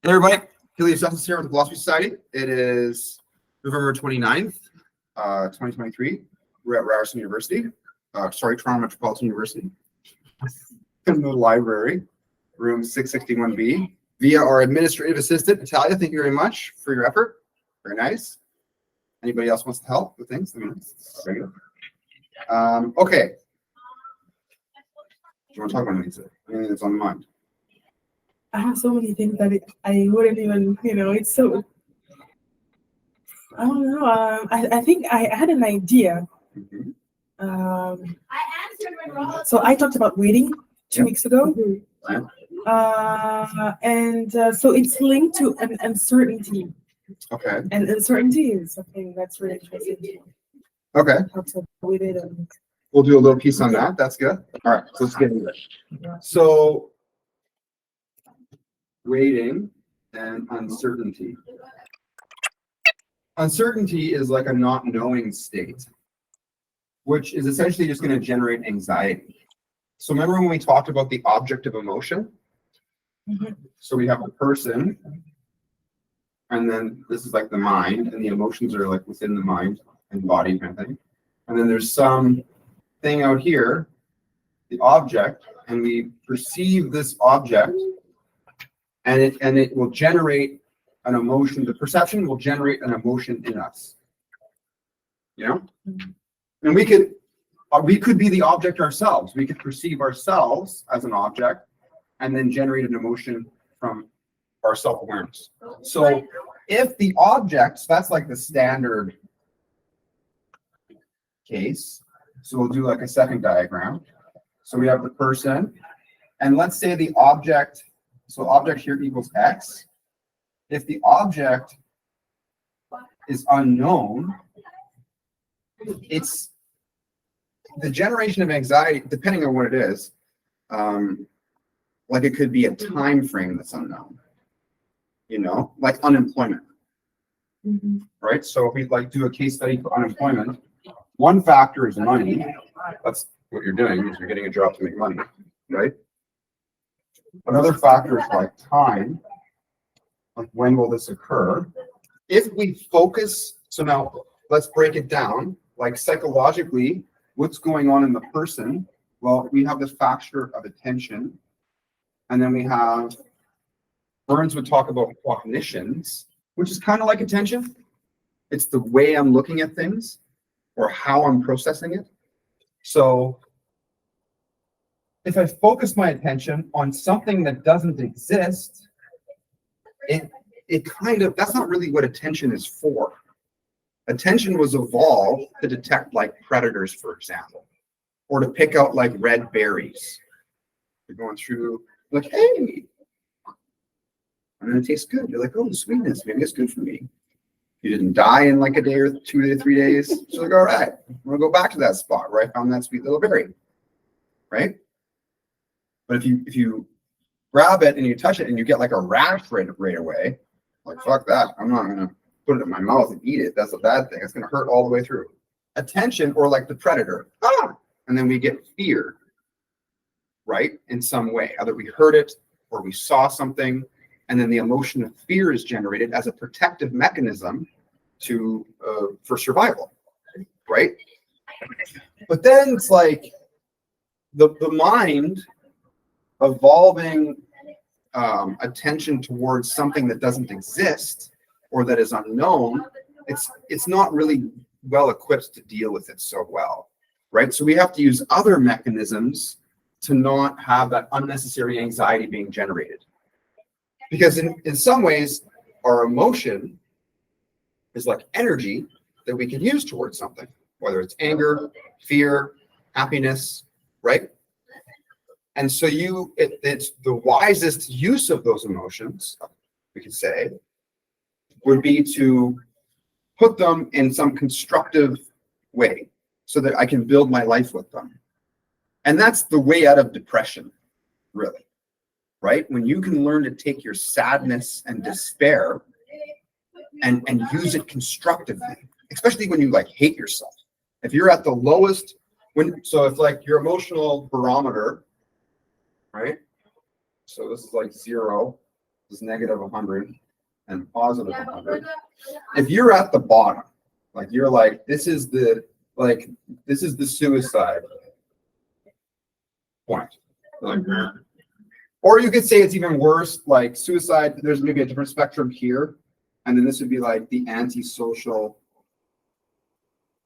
Hello, everybody. Helios Justice here with the Philosophy Society. It is November 29th, 2023. We're at Ryerson University. Toronto Metropolitan University. In the library, room 661B, via our administrative assistant, Natalia. Thank you very much for your effort. Very nice. Anybody else wants to help with things? Okay. Do you want to talk about anything that's on the mind? I have so many things that I wouldn't even, it's so, I don't know. I think I had an idea. So I talked about waiting 2 weeks ago. So it's linked to an uncertainty. Okay. And uncertainty is something that's really interesting. Okay. How to wait it. We'll do a little piece on that. That's good. All right. So let's get into it. So waiting and uncertainty. Uncertainty is like a not knowing state, which is essentially just going to generate anxiety. So remember when we talked about the object of emotion? So we have the person, and then this is like the mind, and the emotions are like within the mind and body kind of thing. And then there's some thing out here, the object, and we perceive this object, and it will generate an emotion. The perception will generate an emotion in us. And we could be the object ourselves. We could perceive ourselves as an object and then generate an emotion from our self-awareness. So if the object, so that's like the standard case. So we'll do like a second diagram. So we have the person, and let's say the object, so object here equals X. If the object is unknown, it's the generation of anxiety, depending on what it is, like it could be a time frame that's unknown, like unemployment, right? So if we like do a case study for unemployment, one factor is money. That's what you're doing, is you're getting a job to make money, right? Another factor is like time, like when will this occur? If we focus, so now let's break it down, like psychologically, what's going on in the person? Well, we have this factor of attention, and then we have, Burns would talk about cognitions, which is kind of like attention. It's the way I'm looking at things or how I'm processing it. So if I focus my attention on something that doesn't exist, it kind of, that's not really what attention is for. Attention was evolved to detect like predators, for example, or to pick out like red berries. You're going through like, hey, and then it tastes good. You're like, oh, the sweetness, maybe it's good for me. You didn't die in like a day or 2 to 3 days. So like, all right, I'm gonna go back to that spot where I found that sweet little berry, right? But if you grab it and you touch it and you get like a rash right away, like fuck that, I'm not gonna put it in my mouth and eat it. That's a bad thing. It's gonna hurt all the way through. Attention, or like the predator, and then we get fear, right? In some way, either we heard it or we saw something, and then the emotion of fear is generated as a protective mechanism for survival, right? But then it's like the mind evolving attention towards something that doesn't exist or that is unknown. It's not really well equipped to deal with it so well, right? So we have to use other mechanisms to not have that unnecessary anxiety being generated. Because in some ways, our emotion is like energy that we can use towards something, whether it's anger, fear, happiness, right? And so it's the wisest use of those emotions, we could say, would be to put them in some constructive way so that I can build my life with them. And that's the way out of depression, really. Right? When you can learn to take your sadness and despair and use it constructively, especially when you like hate yourself. If you're at the lowest, so if like your emotional barometer, right? So this is like 0, This is negative 100 and positive 100. If you're at the bottom, like you're like, this is the suicide point. Like, or you could say it's even worse, like suicide, there's maybe a different spectrum here. And then this would be like the antisocial,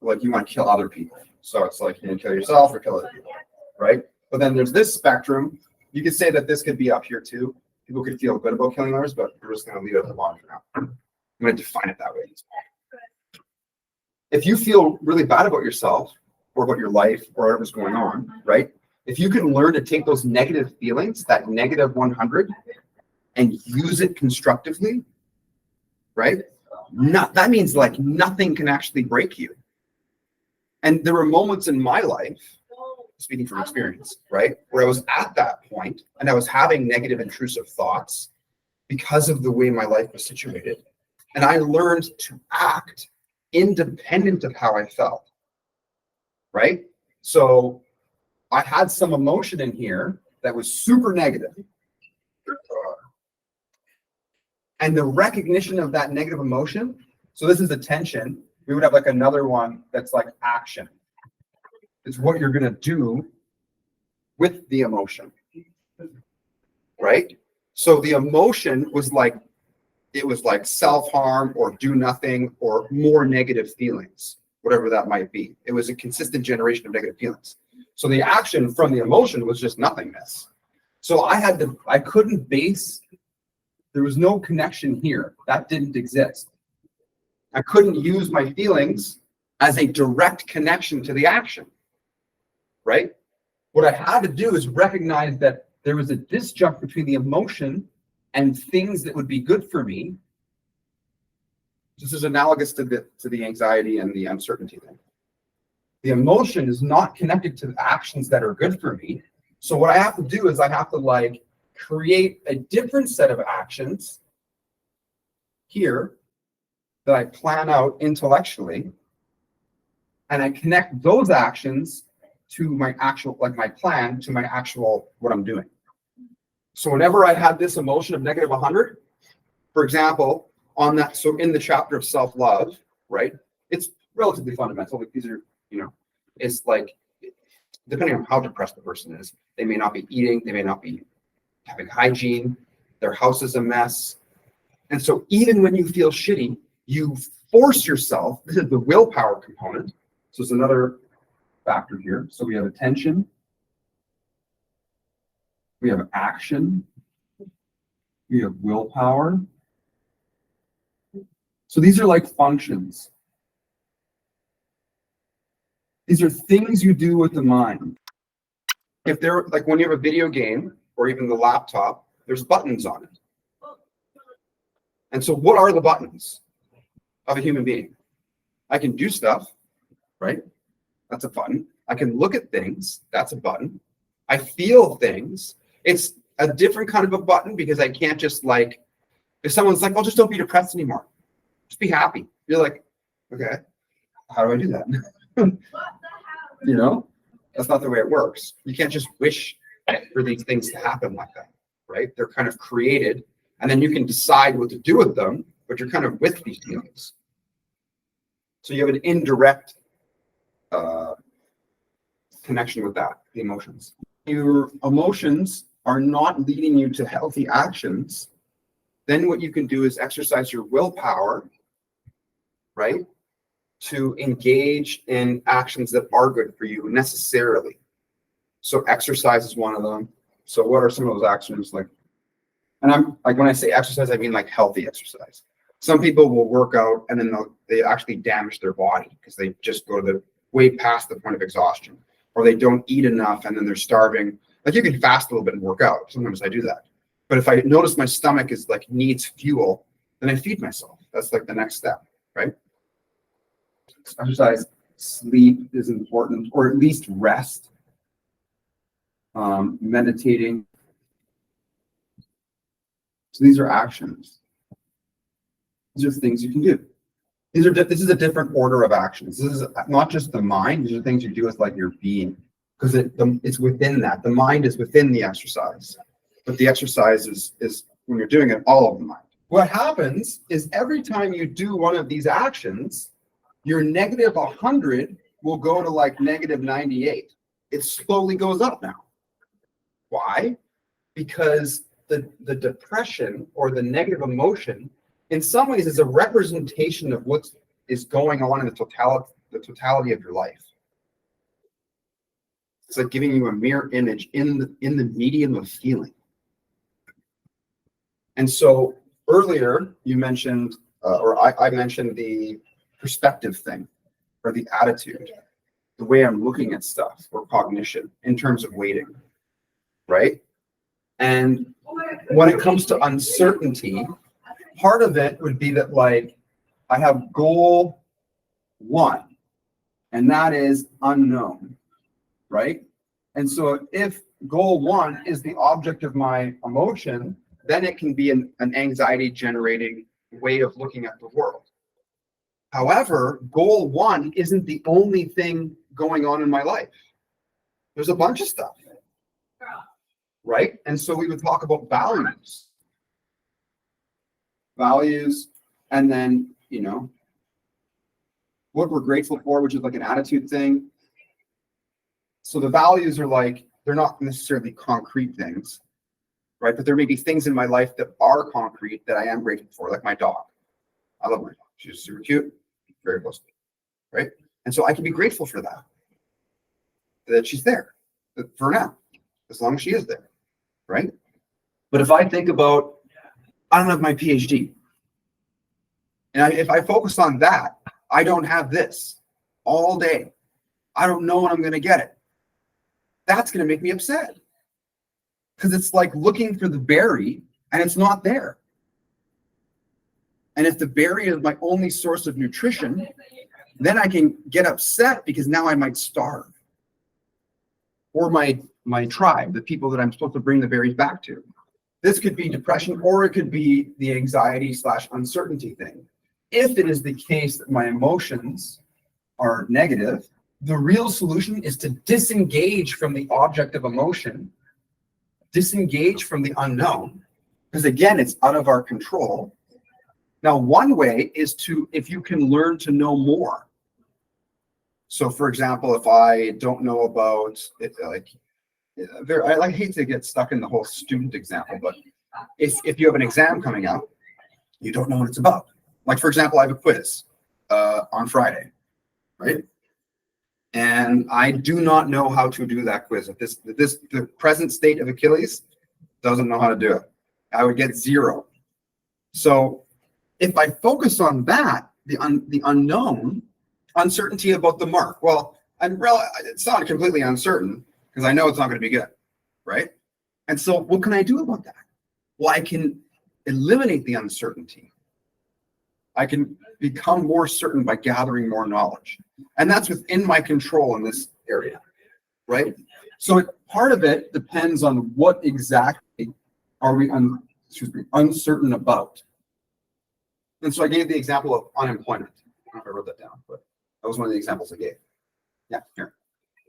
like you want to kill other people. So it's like you can kill yourself or kill other people, right? But then there's this spectrum. You could say that this could be up here too. People could feel good about killing others, but we're just going to leave it at the bottom for now. I'm going to define it that way. If you feel really bad about yourself or about your life or whatever's going on, right? If you can learn to take those negative feelings, that negative 100, and use it constructively, right? That means like nothing can actually break you. And there were moments in my life, speaking from experience, right, where I was at that point and I was having negative intrusive thoughts because of the way my life was situated. And I learned to act independent of how I felt, right? So I had some emotion in here that was super negative. And the recognition of that negative emotion, so this is attention, we would have like another one that's like action. It's what you're going to do with the emotion, right? So the emotion was like, it was like self-harm or do nothing or more negative feelings, whatever that might be. It was a consistent generation of negative feelings. So the action from the emotion was just nothingness. So I couldn't base, there was no connection here. That didn't exist. I couldn't use my feelings as a direct connection to the action, right? What I had to do is recognize that there was a disjunct between the emotion and things that would be good for me. This is analogous to the anxiety and the uncertainty thing. The emotion is not connected to the actions that are good for me. So what I have to do is I have to like create a different set of actions here that I plan out intellectually, and I connect those actions to my actual, like my plan, to my actual, what I'm doing. So whenever I had this emotion of negative 100, for example, on that, so in the chapter of self-love, right, it's relatively fundamental. Like these are, it's like, depending on how depressed the person is, they may not be eating, they may not be having hygiene, their house is a mess. And so even when you feel shitty, you force yourself, this is the willpower component. So it's another factor here. So we have attention, we have action, we have willpower. So these are like functions. These are things you do with the mind. If they're like when you have a video game or even the laptop, there's buttons on it. And so what are the buttons of a human being? I can do stuff, right? That's a button. I can look at things. That's a button. I feel things. It's a different kind of a button because I can't just like, if someone's like, well, just don't be depressed anymore. Just be happy. You're like, okay, how do I do that? That's not the way it works. You can't just wish for these things to happen like that, right? They're kind of created, and then you can decide what to do with them, but you're kind of with these feelings. So you have an indirect connection with that, the emotions. Your emotions are not leading you to healthy actions. Then what you can do is exercise your willpower, right? To engage in actions that are good for you necessarily. So exercise is one of them. So what are some of those actions like? And I'm like, when I say exercise, I mean like healthy exercise. Some people will work out and then they actually damage their body because they just go to the way past the point of exhaustion, or they don't eat enough and then they're starving. Like you can fast a little bit and work out. Sometimes I do that. But if I notice my stomach is like needs fuel, then I feed myself. That's like the next step, right? Exercise, sleep is important, or at least rest. Meditating. So these are actions. These are things you can do. This is a different order of actions. This is not just the mind. These are things you do with like your being, because it's within that. The mind is within the exercise, but the exercise is when you're doing it all of the mind. What happens is every time you do one of these actions, your negative 100 will go to like negative 98. It slowly goes up now. Why? Because the depression or the negative emotion in some ways is a representation of what is going on in the totality of your life. It's like giving you a mirror image in the medium of feeling. And so earlier you mentioned, or I mentioned the perspective thing, or the attitude, the way I'm looking at stuff, or cognition in terms of weighting, right? And when it comes to uncertainty, part of it would be that like I have goal 1, and that is unknown, right? And so if goal 1 is the object of my emotion, then it can be an anxiety generating way of looking at the world. However, goal 1 isn't the only thing going on in my life. There's a bunch of stuff, right? And so we would talk about values, and then, what we're grateful for, which is like an attitude thing. So the values are like, they're not necessarily concrete things, right? But there may be things in my life that are concrete that I am grateful for, like my dog. I love my dog. She's super cute, very close to me, right? And so I can be grateful for that she's there for now, as long as she is there, right? But if I think about, I don't have my PhD, and if I focus on that, I don't have this all day. I don't know when I'm going to get it. That's going to make me upset, because it's like looking for the berry and it's not there. And if the berry is my only source of nutrition, then I can get upset because now I might starve. Or my tribe, the people that I'm supposed to bring the berries back to. This could be depression, or it could be the anxiety/uncertainty thing. If it is the case that my emotions are negative, the real solution is to disengage from the object of emotion, disengage from the unknown, because again, it's out of our control. Now, one way is if you can learn to know more. So, for example, if I don't know about it, I hate to get stuck in the whole student example, but if you have an exam coming up, you don't know what it's about. Like, for example, I have a quiz on Friday, right? And I do not know how to do that quiz. If the present state of Achilles doesn't know how to do it, I would get 0. So if I focus on that, the unknown, uncertainty about the mark, well, it's not completely uncertain because I know it's not going to be good, right? And so what can I do about that? Well, I can eliminate the uncertainty. I can become more certain by gathering more knowledge. And that's within my control in this area, right? So part of it depends on what exactly are we uncertain about. And so I gave the example of unemployment. I don't know if I wrote that down, but that was one of the examples I gave. Yeah, here.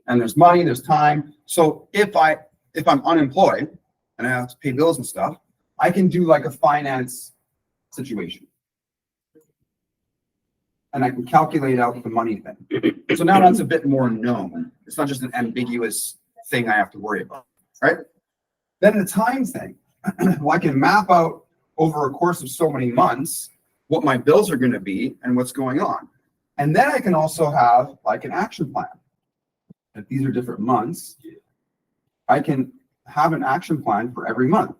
And there's money, there's time. So if I'm unemployed and I have to pay bills and stuff, I can do like a finance situation. And I can calculate out the money thing. So now that's a bit more known. It's not just an ambiguous thing I have to worry about, right? Then the time thing. Well, I can map out over a course of so many months what my bills are going to be and what's going on. And then I can also have like an action plan. If these are different months, I can have an action plan for every month.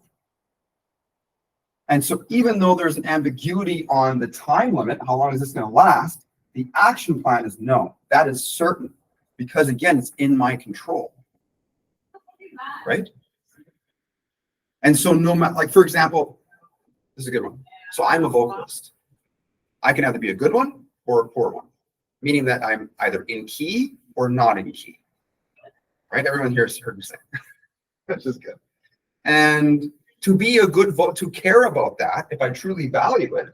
And so even though there's an ambiguity on the time limit, how long is this going to last, the action plan is known. That is certain, because again, it's in my control, right? And so no matter, like for example, this is a good one. So I'm a vocalist. I can either be a good one or a poor one, meaning that I'm either in key or not in key, right? Everyone here has heard me say, that's just good. And to be a good vote, to care about that, if I truly value it,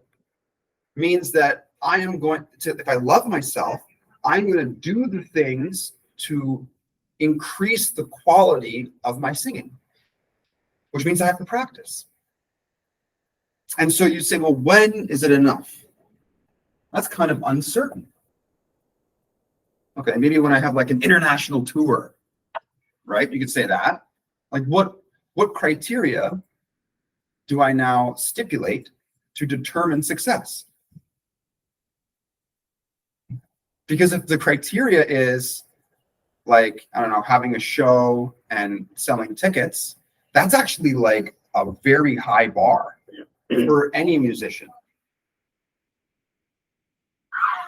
means that I am going to, if I love myself, I'm going to do the things to increase the quality of my singing, which means I have to practice. And so you say, well, when is it enough? That's kind of uncertain. Okay, maybe when I have like an international tour, right? You could say that. Like what criteria do I now stipulate to determine success? Because if the criteria is like, I don't know, having a show and selling tickets, that's actually like a very high bar for any musician.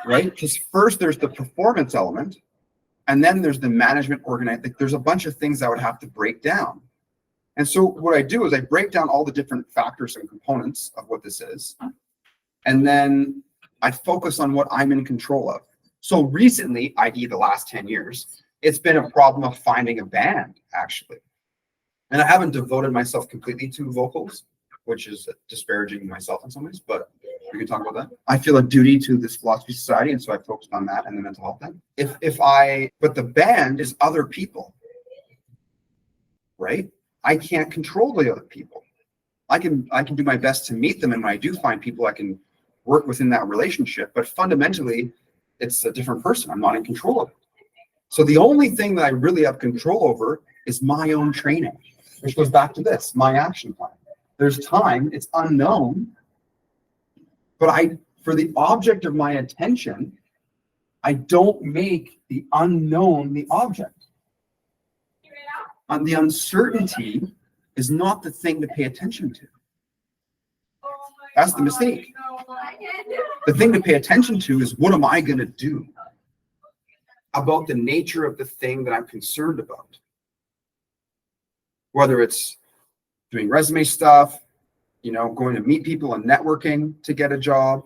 Right? Because first there's the performance element, and then there's the management organization. Like there's a bunch of things I would have to break down. And so what I do is I break down all the different factors and components of what this is. And then I focus on what I'm in control of. So recently, i.e. the last 10 years, it's been a problem of finding a band, actually. And I haven't devoted myself completely to vocals, which is disparaging myself in some ways, but we can talk about that. I feel a duty to this philosophy society, and so I focused on that and the mental health thing. But the band is other people, right? I can't control the other people. I can do my best to meet them, and when I do find people, I can work within that relationship. But fundamentally, it's a different person. I'm not in control of it. So the only thing that I really have control over is my own training, which goes back to this, my action plan. There's time, it's unknown, but for the object of my attention, I don't make the unknown the object. And the uncertainty is not the thing to pay attention to. That's the mistake. The thing to pay attention to is, what am I going to do about the nature of the thing that I'm concerned about? Whether it's doing resume stuff, going to meet people and networking to get a job,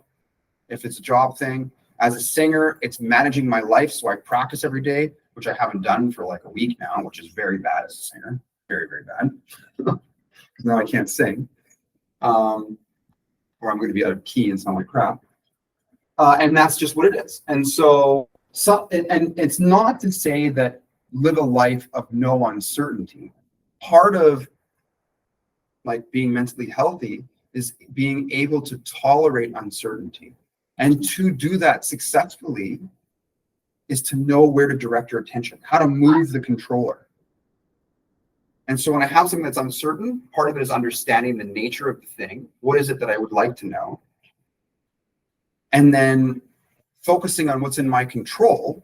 if it's a job thing. As a singer, it's managing my life, so I practice every day, which I haven't done for like a week now, which is very bad as a singer. Very, very bad. Because now I can't sing. Or I'm going to be out of key and sound like crap. And that's just what it is. And so it's not to say that live a life of no uncertainty. Part of like being mentally healthy is being able to tolerate uncertainty. And to do that successfully is to know where to direct your attention, how to move the controller. And so when I have something that's uncertain, part of it is understanding the nature of the thing. What is it that I would like to know? And then focusing on what's in my control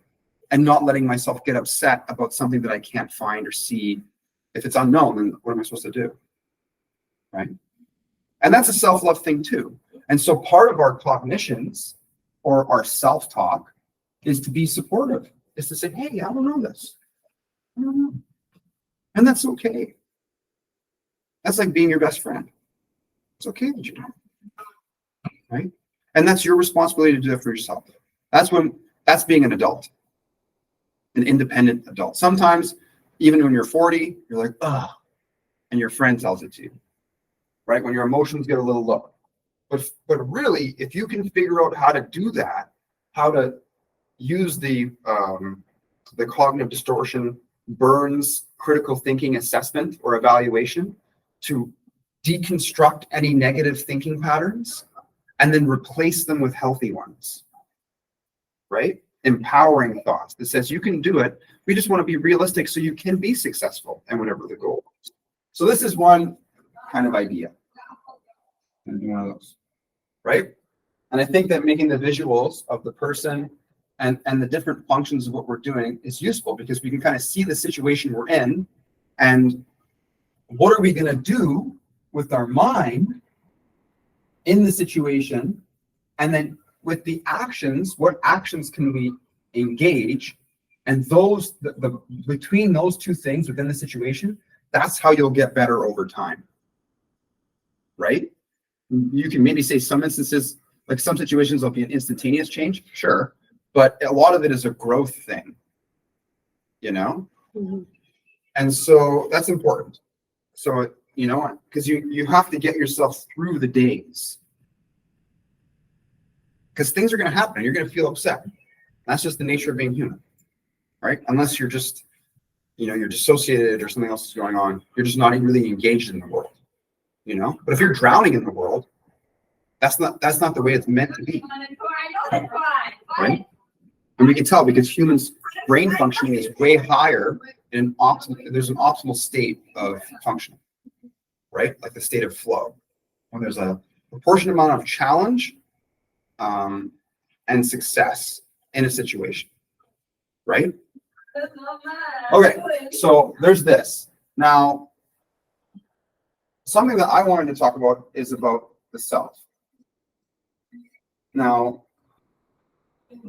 and not letting myself get upset about something that I can't find or see. If it's unknown, then what am I supposed to do? Right? And that's a self-love thing too. And so part of our cognitions or our self-talk is to be supportive, is to say, hey, I don't know this. I don't know. And that's okay. That's like being your best friend. It's okay that you don't. Right? And that's your responsibility to do it for yourself. That's being an adult, an independent adult. Sometimes, even when you're 40, you're like, ugh, and your friend tells it to you, right? When your emotions get a little low. But really, if you can figure out how to do that, how to use the cognitive distortion, Burns critical thinking assessment or evaluation to deconstruct any negative thinking patterns and then replace them with healthy ones, right? Empowering thoughts that says you can do it. We just want to be realistic so you can be successful and whatever the goal is. So this is one kind of idea. And one of those, right? And I think that making the visuals of the person and the different functions of what we're doing is useful because we can kind of see the situation we're in and what are we going to do with our mind in the situation, and then with the actions, what actions can we engage, and those between those two things within the situation, that's how you'll get better over time, right? You can maybe say some instances, like some situations will be an instantaneous change, sure, but a lot of it is a growth thing, Mm-hmm. And so that's important. So, because you have to get yourself through the days. Because things are going to happen and you're going to feel upset. That's just the nature of being human, right? Unless you're just, you're dissociated or something else is going on. You're just not really engaged in the world, But if you're drowning in the world, That's not the way it's meant to be. Right? And we can tell because humans' brain functioning is way higher in there's an optimal state of functioning, right? Like the state of flow. When there's a proportionate amount of challenge and success in a situation, right? Okay, so there's this. Now, something that I wanted to talk about is about the self. Now,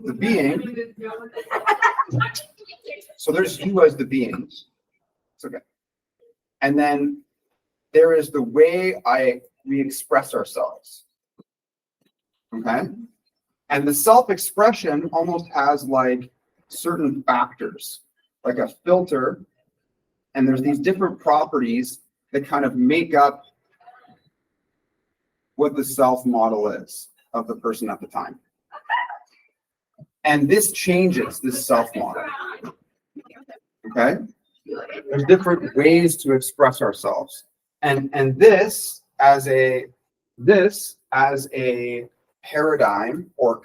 the being, so there's you as the being. It's okay. And then there is the way we express ourselves. Okay? And the self-expression almost has like certain factors, like a filter, and there's these different properties that kind of make up what the self model is of the person at the time. And this changes this self model. Okay? There's different ways to express ourselves. And this as a paradigm or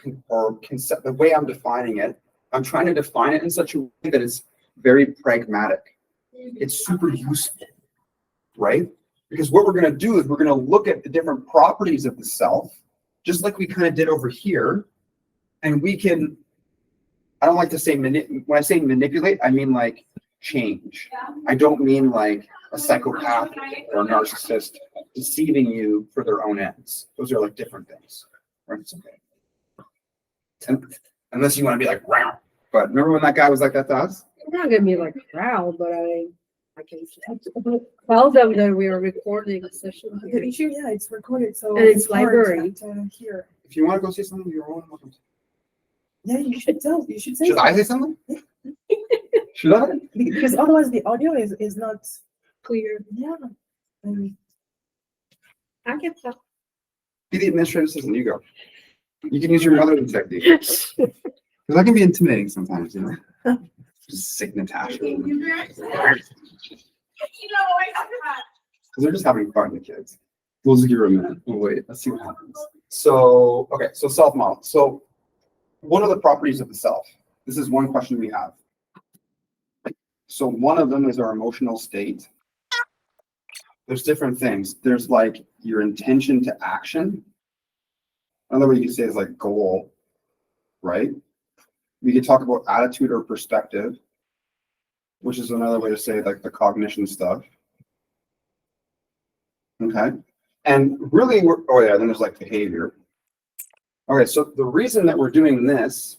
concept, the way I'm defining it, I'm trying to define it in such a way that it's very pragmatic. It's super useful, right? Because what we're going to do is we're going to look at the different properties of the self, just like we kind of did over here, and we can, I don't like to say, when I say manipulate, I mean like change. I don't mean like a psychopath or a narcissist deceiving you for their own ends. Those are like different things, right? It's okay. Unless you want to be like, wow. But remember when that guy was like that to us? I'm not gonna be like proud, but I can tell them that we are recording a session The here. issue, yeah, it's recorded, so And it's hard library. to hear. If you want to go see something, you're all welcome. Yeah, you should tell. You should say. Should I say something? Should I? Because otherwise the audio is not Clear. yeah. I can tell. Be the administrative assistant. You go. You can use your mother technique. Because that can be intimidating sometimes, you know? Just sick Natasha. Because they're just having fun, the kids. We'll just give her a minute. We'll wait. Let's see what happens. So, okay, so self-model. So, what are the properties of the self? This is one question we have. So, one of them is our emotional state. There's different things. There's like your intention to action. Another way you could say is like goal, right? We could talk about attitude or perspective, which is another way to say like the cognition stuff. Okay. And really, oh yeah, then there's like behavior. Okay, so the reason that we're doing this,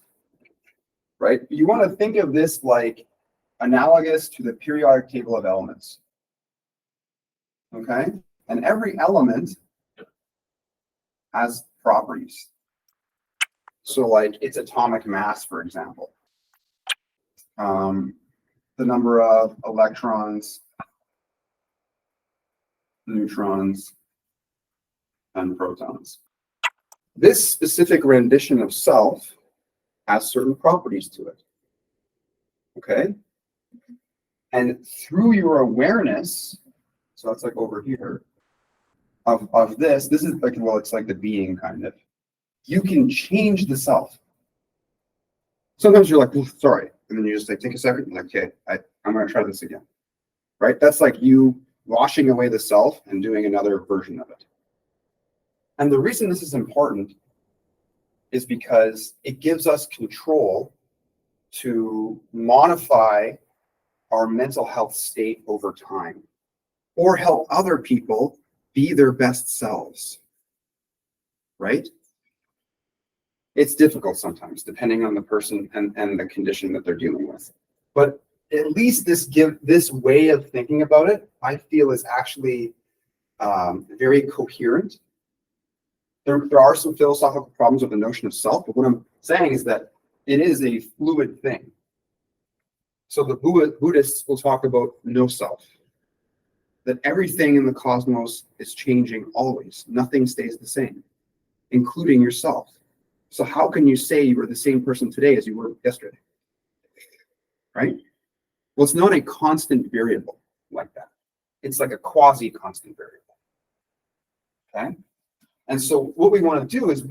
right? You want to think of this like analogous to the periodic table of elements. Okay. And every element has properties. So like its atomic mass, for example. The number of electrons, neutrons, and protons. This specific rendition of self has certain properties to it. Okay? And through your awareness, so that's like over here, of this is like, well, it's like the being kind of. You can change the self. Sometimes you're like, oh, sorry. And then you just like, take a second, and like, okay, I'm going to try this again. Right? That's like you washing away the self and doing another version of it. And the reason this is important is because it gives us control to modify our mental health state over time or help other people be their best selves. Right? It's difficult sometimes, depending on the person and the condition that they're dealing with. But at least this way of thinking about it, I feel is actually very coherent. There are some philosophical problems with the notion of self, but what I'm saying is that it is a fluid thing. So the Buddhists will talk about no self, that everything in the cosmos is changing always. Nothing stays the same, including yourself. So how can you say you are the same person today as you were yesterday? Right? Well, it's not a constant variable like that. It's like a quasi-constant variable. Okay? And so what we want to do is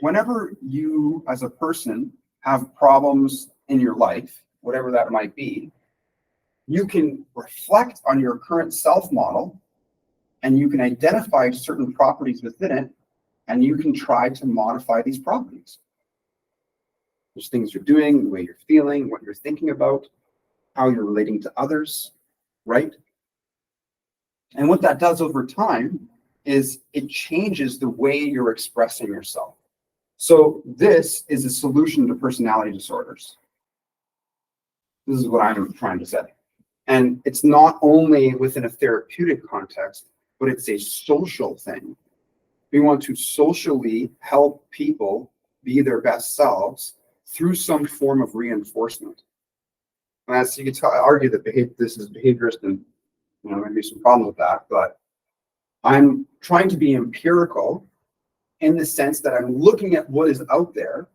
whenever you as a person have problems in your life, whatever that might be, you can reflect on your current self model and you can identify certain properties within it and you can try to modify these properties. There's things you're doing, the way you're feeling, what you're thinking about, how you're relating to others, right? And what that does over time is it changes the way you're expressing yourself. So this is a solution to personality disorders. This is what I'm trying to say. And it's not only within a therapeutic context, but it's a social thing. We want to socially help people be their best selves through some form of reinforcement. And as you can argue that this is behaviorist and maybe some problem with that, but I'm trying to be empirical in the sense that I'm looking at what is out there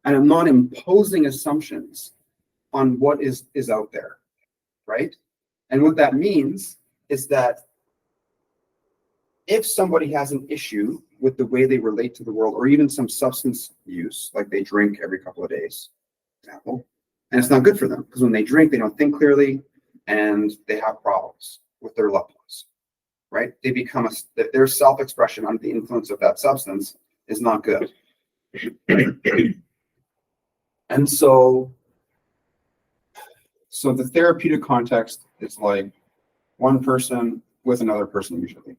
and I'm not imposing assumptions on what is out there, right? And what that means is that if somebody has an issue with the way they relate to the world, or even some substance use, like they drink every couple of days, for example, and it's not good for them because when they drink, they don't think clearly and they have problems with their loved ones, right? They become their self-expression under the influence of that substance is not good. And so the therapeutic context is like one person with another person usually,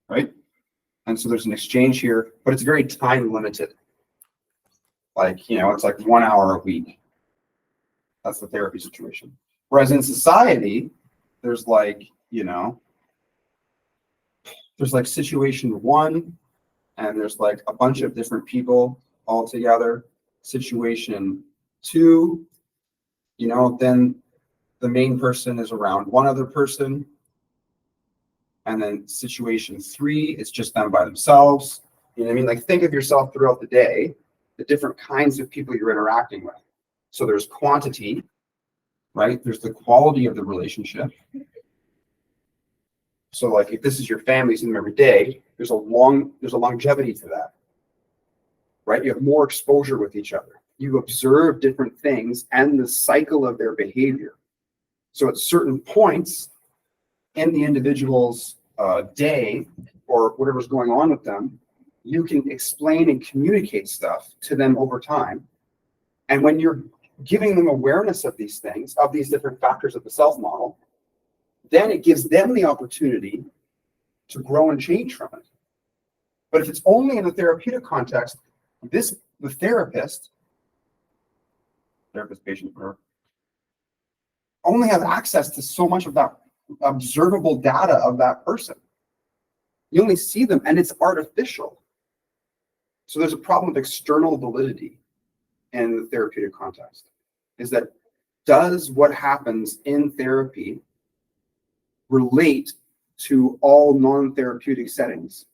right? And so there's an exchange here, but it's very time limited. Like, it's like 1 hour a week. That's the therapy situation. Whereas in society, there's like situation one, and there's like a bunch of different people all together. Situation two, then the main person is around one other person. And then situation three, it's just them by themselves. You know what I mean? Like think of yourself throughout the day, the different kinds of people you're interacting with. So there's quantity, right? There's the quality of the relationship. So like if this is your family, seeing them every day, there's a longevity to that, right? You have more exposure with each other. You observe different things and the cycle of their behavior. So at certain points in the individual's day or whatever's going on with them, you can explain and communicate stuff to them over time. And when you're giving them awareness of these things, of these different factors of the self model, then it gives them the opportunity to grow and change from it. But if it's only in a therapeutic context, the therapist, patient, whatever, only have access to so much of that observable data of that person. You only see them and it's artificial. So there's a problem of external validity in the therapeutic context. Is that does what happens in therapy relate to all non-therapeutic settings?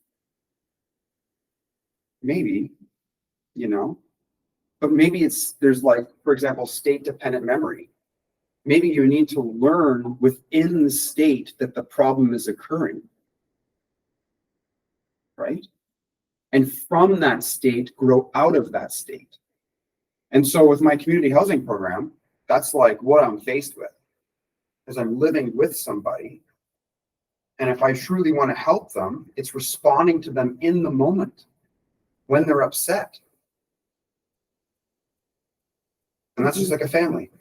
Maybe, but maybe there's like, for example, state-dependent memory. Maybe you need to learn within the state that the problem is occurring, right? And from that state, grow out of that state. And so with my community housing program, that's like what I'm faced with, is I'm living with somebody. And if I truly want to help them, it's responding to them in the moment when they're upset. And that's just like a family,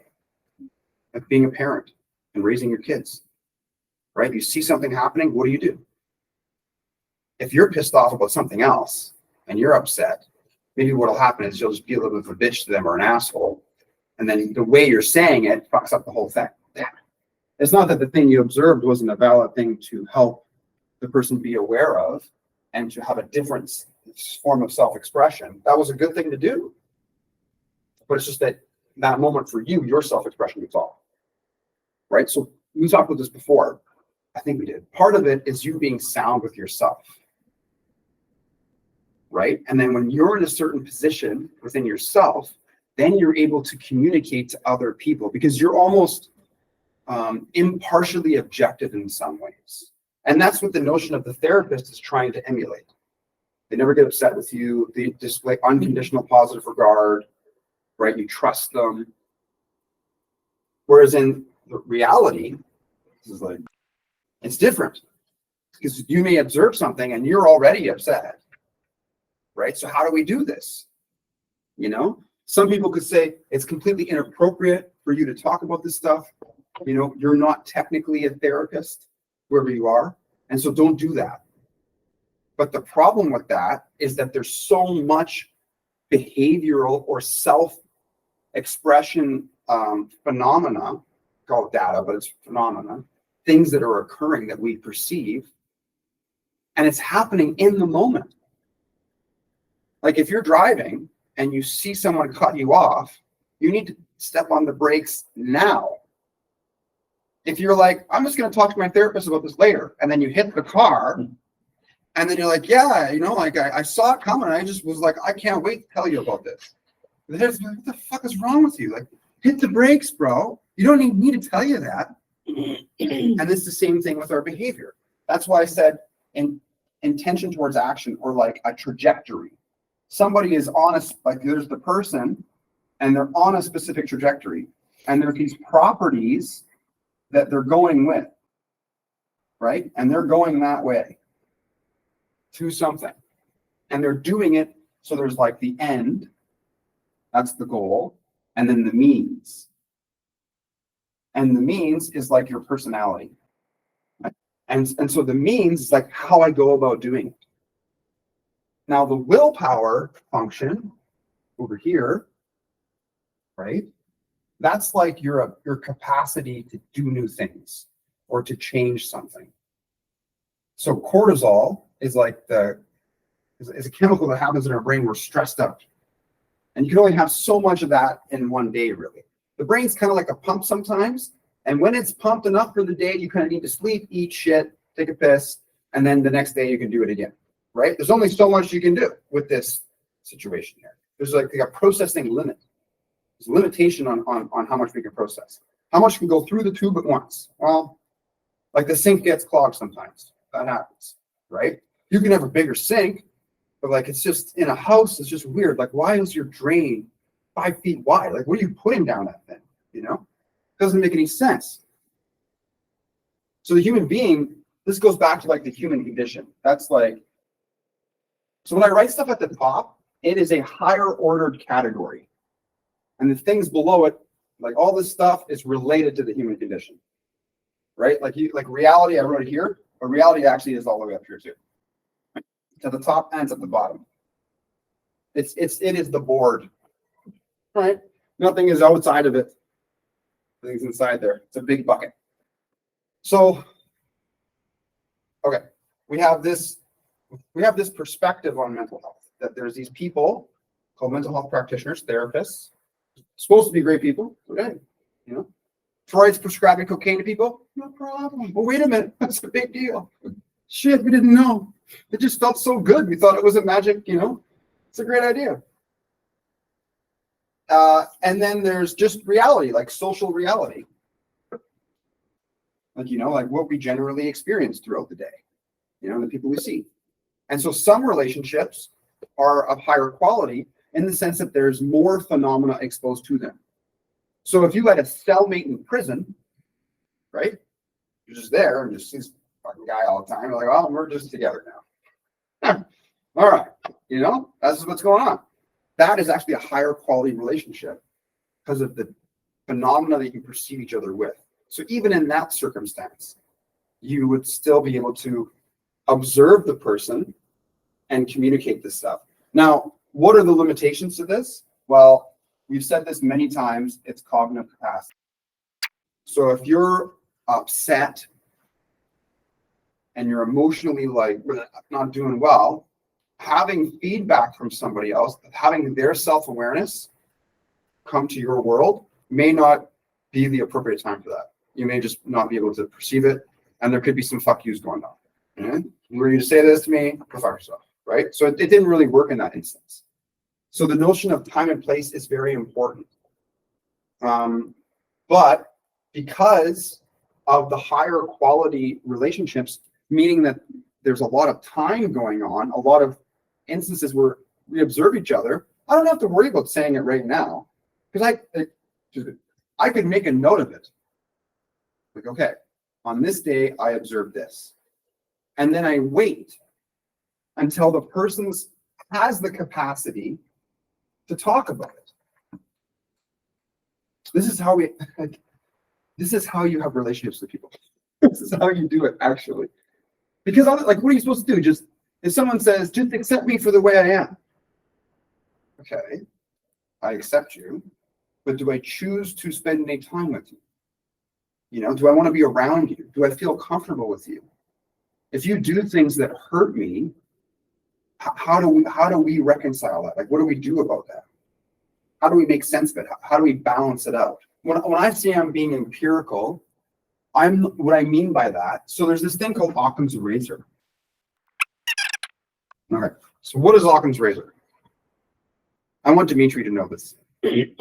like being a parent and raising your kids, right? You see something happening, what do? If you're pissed off about something else and you're upset, maybe what'll happen is you'll just be a little bit of a bitch to them or an asshole. And then the way you're saying it fucks up the whole thing. It's not that the thing you observed wasn't a valid thing to help the person be aware of and to have a different form of self-expression. That was a good thing to do. But it's just that moment for you, your self-expression is all. Right? So we talked about this before. I think we did. Part of it is you being sound with yourself. Right? And then when you're in a certain position within yourself, then you're able to communicate to other people because you're almost impartially objective in some ways. And that's what the notion of the therapist is trying to emulate. They never get upset with you. They display unconditional positive regard, right? You trust them. Whereas in the reality, this is like, it's different because you may observe something and you're already upset, right? So how do we do this? You know, some people could say it's completely inappropriate for you to talk about this stuff. You know, you're not technically a therapist, wherever you are, and so don't do that. But the problem with that is that there's so much behavioral or self-expression phenomena, call it data, but it's phenomena, things that are occurring that we perceive, and it's happening in the moment. Like if you're driving and you see someone cut you off, you need to step on the brakes now. If you're like, I'm just going to talk to my therapist about this later, and then you hit the car, and then you're like, yeah, you know, like I saw it coming. I just was like, I can't wait to tell you about this. What the fuck is wrong with you? Like, hit the brakes, bro. You don't need to tell you that. And it's the same thing with our behavior. That's why I said intention towards action, or like a trajectory. Somebody is honest, like there's the person and they're on a specific trajectory, and there are these properties that they're going with, right? And they're going that way to something, and they're doing it. So there's like the end, that's the goal, and then the means. And the means is like your personality. Right? And so the means is like how I go about doing it. Now the willpower function over here, right? That's like your capacity to do new things or to change something. So cortisol is like is a chemical that happens in our brain. We're stressed out. And you can only have so much of that in one day, really. The brain's kind of like a pump sometimes. And when it's pumped enough for the day, you kind of need to sleep, eat shit, take a piss, and then the next day you can do it again, right? There's only so much you can do with this situation here. There's like a processing limit. There's a limitation on how much we can process. How much can go through the tube at once? Well, like the sink gets clogged sometimes. That happens, right? You can have a bigger sink, but like it's just in a house, it's just weird. Like, why is your drain 5 feet wide? Like, what are you putting down that thing? You know? It doesn't make any sense. So the human being, this goes back to like the human condition. That's like, so when I write stuff at the top, it is a higher ordered category. And the things below it, like all this stuff is related to the human condition, right? Like reality, I wrote it here, but reality actually is all the way up here too. Right? To the top and at the bottom. It is the board. Right? Nothing is outside of it. Everything's inside there. It's a big bucket. So, okay, we have this perspective on mental health, that there's these people called mental health practitioners, therapists, supposed to be great people. Okay, you know, Freud's prescribing cocaine to people, no problem. But wait a minute, that's a big deal. Shit, we didn't know. It just felt so good. We thought it was a magic, you know, it's a great idea. And then there's just reality, like social reality. Like, you know, like what we generally experience throughout the day, you know, the people we see. And so some relationships are of higher quality in the sense that there's more phenomena exposed to them. So if you had a cellmate in prison, right? You're just there and just see this fucking guy all the time. You're like, well, we're just together now. All right. You know, that's what's going on. That is actually a higher quality relationship because of the phenomena that you perceive each other with. So even in that circumstance, you would still be able to observe the person and communicate this stuff. Now, what are the limitations to this? Well, we've said this many times, it's cognitive capacity. So if you're upset and you're emotionally like not doing well, having feedback from somebody else, having their self-awareness come to your world may not be the appropriate time for that. You may just not be able to perceive it, and there could be some fuck yous going on. Were you to say this to me? Go fuck yourself, right? So it didn't really work in that instance. So the notion of time and place is very important. But because of the higher quality relationships, meaning that there's a lot of time going on, a lot of instances where we observe each other. I don't have to worry about saying it right now because I could make a note of it. Like, okay, on this day, I observed this. And then I wait until the person has the capacity to talk about it. This is how you have relationships with people. This is how you do it, actually. Because like, what are you supposed to do? Just, if someone says, just accept me for the way I am. Okay, I accept you, but do I choose to spend any time with you? You know, do I want to be around you? Do I feel comfortable with you? If you do things that hurt me, how do we reconcile that? Like, what do we do about that? How do we make sense of it? How do we balance it out? When I say I'm being empirical, what I mean by that. So there's this thing called Occam's razor. All right. So what is Occam's razor? I want Dimitri to know this. Okay.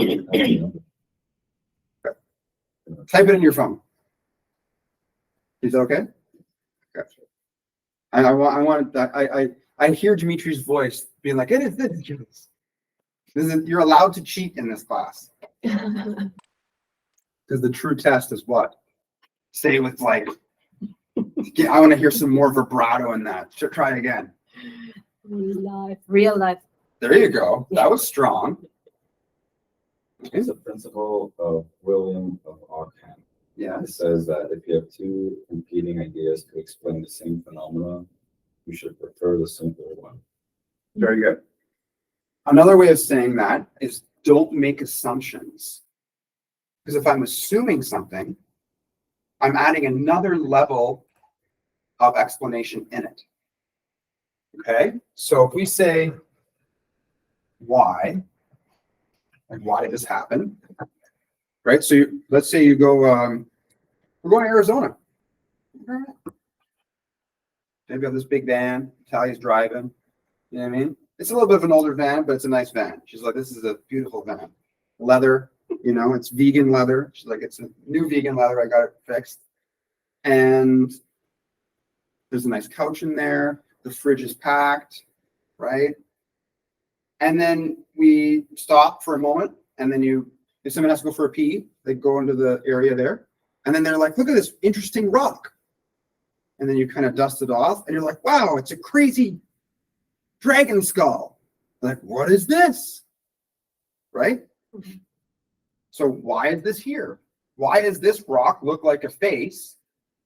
Type it in your phone. Is that okay? Okay. I hear Dimitri's voice being like, it is this. You're allowed to cheat in this class. Because the true test is what? Say with like, I want to hear some more vibrato in that. Try again. Real life. There you go. That was strong. It's a principle of William of Ockham. Yeah. It says that if you have two competing ideas to explain the same phenomenon, you should prefer the simpler one. Very good. Another way of saying that is don't make assumptions. Because if I'm assuming something, I'm adding another level of explanation in it. Okay? So if we say, why? Like, why did this happen? Right? So let's say you go, we're going to Arizona. Maybe have this big van, Talia's driving. You know what I mean? It's a little bit of an older van, but it's a nice van. She's like, this is a beautiful van. Leather, you know, it's vegan leather. She's like, it's a new vegan leather. I got it fixed. And there's a nice couch in there. The fridge is packed, right? And then we stop for a moment. And then if someone has to go for a pee, they go into the area there. And then they're like, look at this interesting rock. And then you kind of dust it off. And you're like, wow, it's a crazy dragon skull. Like, what is this? Right? Mm-hmm. So why is this here? Why does this rock look like a face?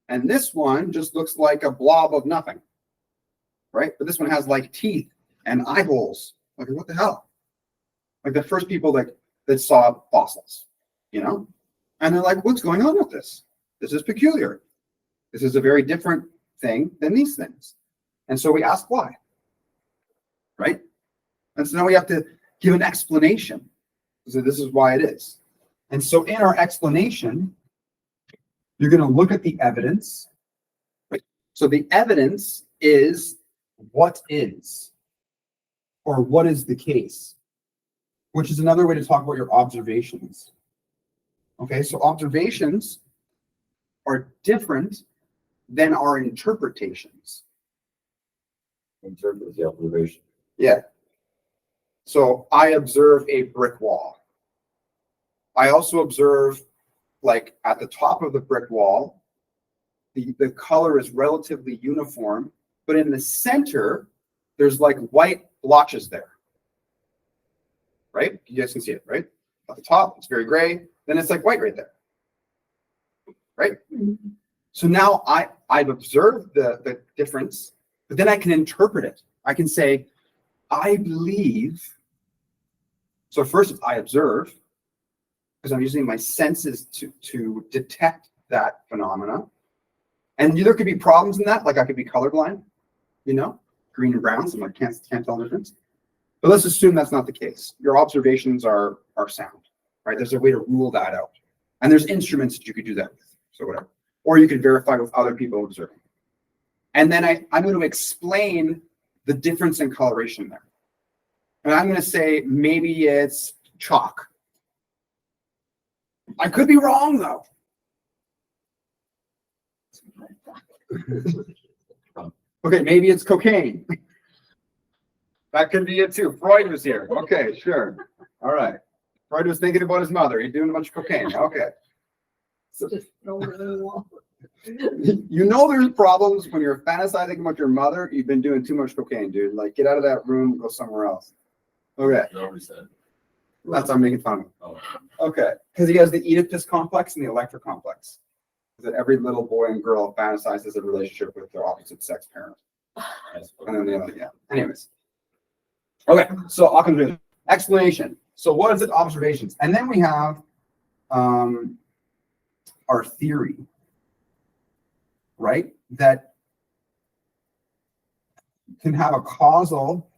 And this one just looks like a blob of nothing. Right? But this one has like teeth and eye holes. Like, what the hell? Like the first people that saw fossils, you know? And they're like, what's going on with this? This is peculiar. This is a very different thing than these things. And so we ask why. Right? And so now we have to give an explanation. So this is why it is. And so in our explanation, you're going to look at the evidence. Right? So the evidence is what is, or what is the case, which is another way to talk about your observations. Okay, so observations are different than our interpretations. Interpret the observation. Yeah. So I observe a brick wall. I also observe, like at the top of the brick wall, the color is relatively uniform, but in the center, there's like white blotches there. Right? You guys can see it, right? At the top, it's very gray. Then it's like white right there. Right? Mm-hmm. So now I've observed the difference, but then I can interpret it. I can say, I believe. So first I observe, because I'm using my senses to detect that phenomena. And there could be problems in that, like I could be colorblind, you know, green and brown, so I can't tell the difference. But let's assume that's not the case. Your observations are sound, right? There's a way to rule that out. And there's instruments that you could do that with, so whatever. Or you could verify with other people observing. And then I'm going to explain the difference in coloration there. And I'm going to say maybe it's chalk. I could be wrong though. Okay, maybe it's cocaine. That could be it too. Freud was here. Okay, sure. All right. Freud was thinking about his mother. He's doing a bunch of cocaine. Okay. Just throw it in the wall. You know there's problems when you're fantasizing about your mother. You've been doing too much cocaine, dude. Like, get out of that room, go somewhere else. Okay. You already said. That's what I'm making fun of. Oh. Okay. Because he has the Oedipus complex and the Electra complex. That every little boy and girl fantasizes a relationship with their opposite sex parent. And then the other, yeah. Anyways. Okay. So Occam's explanation. So what is it? Observations. And then we have our theory, right? That can have a causal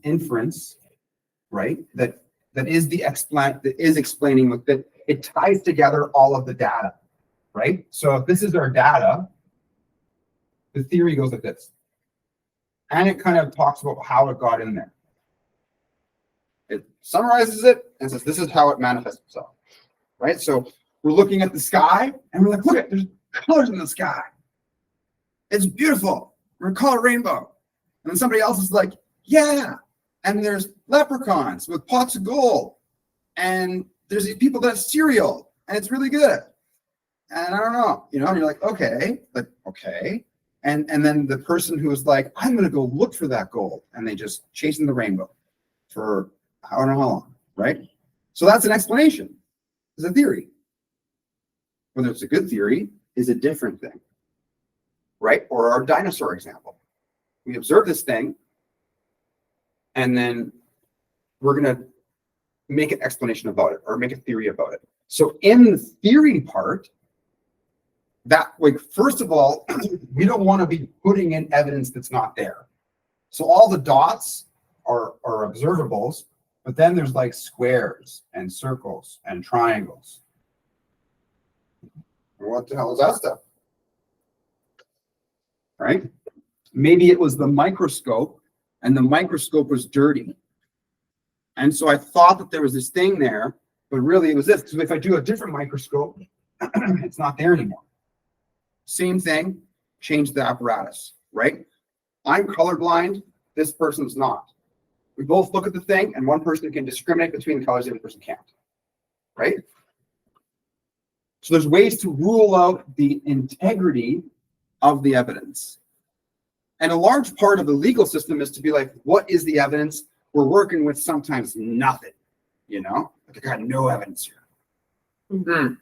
inference, right? That is explaining that it ties together all of the data, right? So if this is our data, the theory goes like this. And it kind of talks about how it got in there. It summarizes it and says, this is how it manifests itself, right? So we're looking at the sky and we're like, look at, there's colors in the sky. It's beautiful. We're gonna color rainbow. And then somebody else is like, yeah. And there's leprechauns with pots of gold. And there's these people that have cereal and it's really good. And I don't know, and you're like, okay, but okay. And then the person who is like, I'm going to go look for that gold. And they just chasing the rainbow for I don't know how long, right? So that's an explanation. It's a theory. Whether it's a good theory is a different thing, right? Or our dinosaur example. We observe this thing, and then we're going to make an explanation about it or make a theory about it. So in the theory part, that, like, first of all, we don't want to be putting in evidence that's not there. So all the dots are observables, but then there's like squares and circles and triangles. What the hell is that stuff? Right? Maybe it was the microscope and the microscope was dirty. And so I thought that there was this thing there, but really it was this. So if I do a different microscope, it's not there anymore. Same thing, change the apparatus, right? I'm colorblind, this person's not. We both look at the thing and one person can discriminate between the colors, the other person can't, right? So there's ways to rule out the integrity of the evidence. And a large part of the legal system is to be like, what is the evidence? We're working with sometimes nothing, like I got no evidence here. Mm-hmm.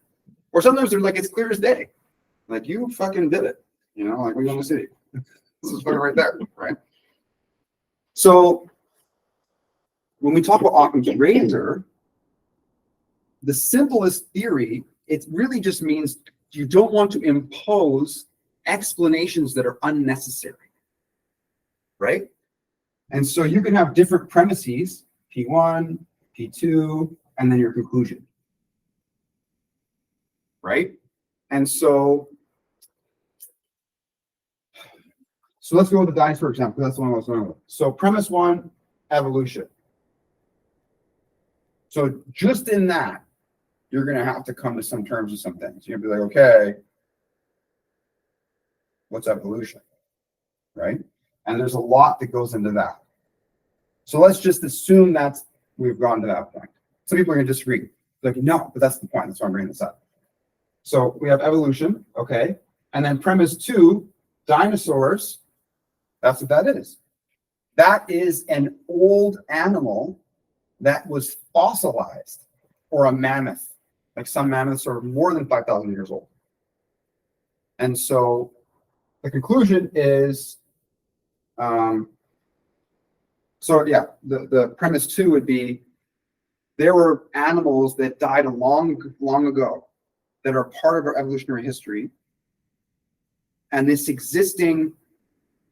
Or sometimes they're like, it's clear as day. Like, you fucking did it, like we own the city. This is fucking right there, right? So when we talk about Occam's razor, the simplest theory, it really just means you don't want to impose explanations that are unnecessary, right? And so you can have different premises, P1, P2, and then your conclusion, right? And so let's go with the dinosaur example. That's the one I was going with. So premise one, evolution. So just in that, you're going to have to come to some terms with some things. You're going to be like, okay, what's evolution, right? And there's a lot that goes into that. So let's just assume we've gone to that point. Some people are going to disagree. Like, no, but that's the point. That's why I'm bringing this up. So we have evolution, okay? And then premise two, dinosaurs. That's what that is. That is an old animal that was fossilized, or a mammoth. Like, some mammoths are more than 5,000 years old. And so the conclusion is, the premise two would be, there were animals that died long ago that are part of our evolutionary history. And this existing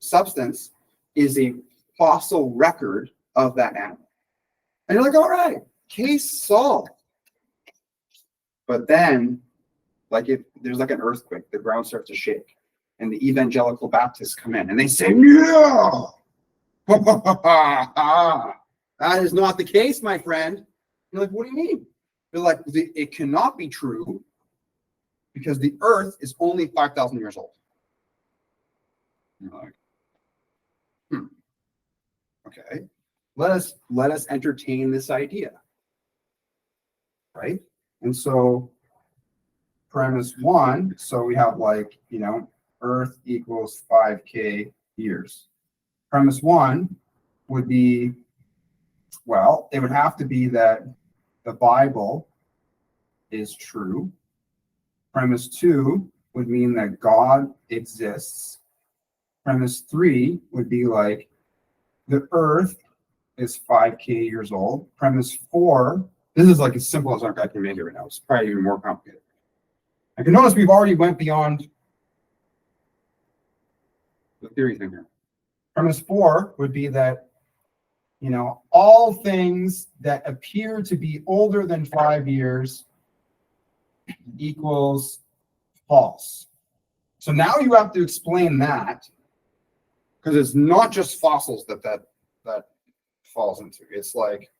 substance is a fossil record of that animal. And you're like, all right, case solved. But then, like, if there's like an earthquake, the ground starts to shake, and the evangelical Baptists come in and they say, no, that is not the case, my friend. You're like, what do you mean? They're like, it cannot be true because the Earth is only 5,000 years old. You're like, okay, let us entertain this idea, right? And so premise one, so we have like, Earth equals 5K years. Premise one would be, well, it would have to be that the Bible is true. Premise two would mean that God exists. Premise three would be like the Earth is 5K years old. Premise four, this is like as simple as I can make it right now. It's probably even more complicated. I can notice we've already went beyond the theory thing here. Premise four would be that, all things that appear to be older than 5 years equals false. So now you have to explain that, because it's not just fossils that falls into. It's like,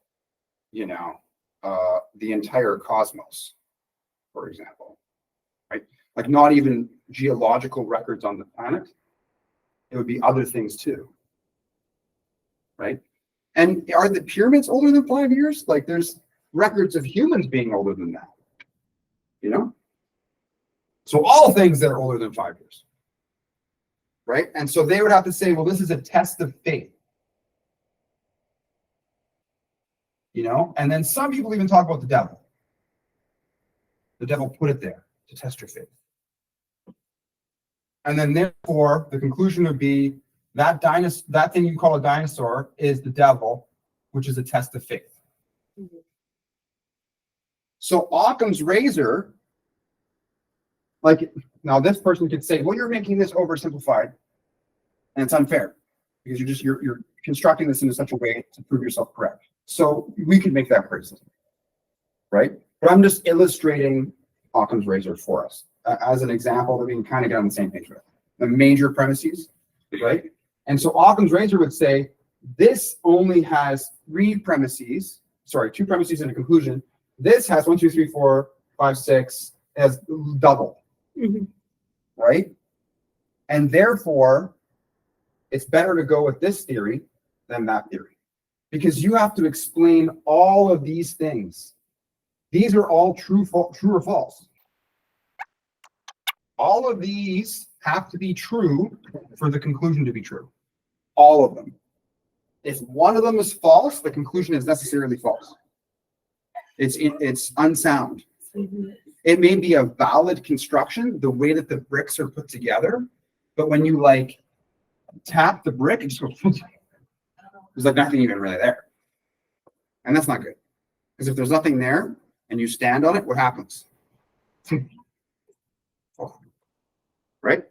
the entire cosmos, for example, right? Like not even geological records on the planet. It would be other things too, right? And are the pyramids older than 5 years? Like there's records of humans being older than that, So all things that are older than 5 years, right? And so they would have to say, well, this is a test of faith. And then some people even talk about the devil. The devil put it there to test your faith. And then therefore, the conclusion would be that thing you call a dinosaur is the devil, which is a test of faith. Mm-hmm. So Occam's razor, like now this person could say, well, you're making this oversimplified and it's unfair because you're constructing this in such a way to prove yourself correct. So we could make that criticism, right? But I'm just illustrating Occam's razor for us as an example that we can kind of get on the same page with. The major premises, right? And so Occam's razor would say this only has two premises and a conclusion. This has 1, 2, 3, 4, 5, 6, has double, right? And therefore, it's better to go with this theory than that theory. Because you have to explain all of these things. These are all true or false. All of these have to be true for the conclusion to be true. All of them. If one of them is false, the conclusion is necessarily false. It's unsound. Mm-hmm. It may be a valid construction, the way that the bricks are put together, but when you tap the brick, it just goes, there's nothing even really there. And that's not good. Because if there's nothing there and you stand on it, what happens? Right?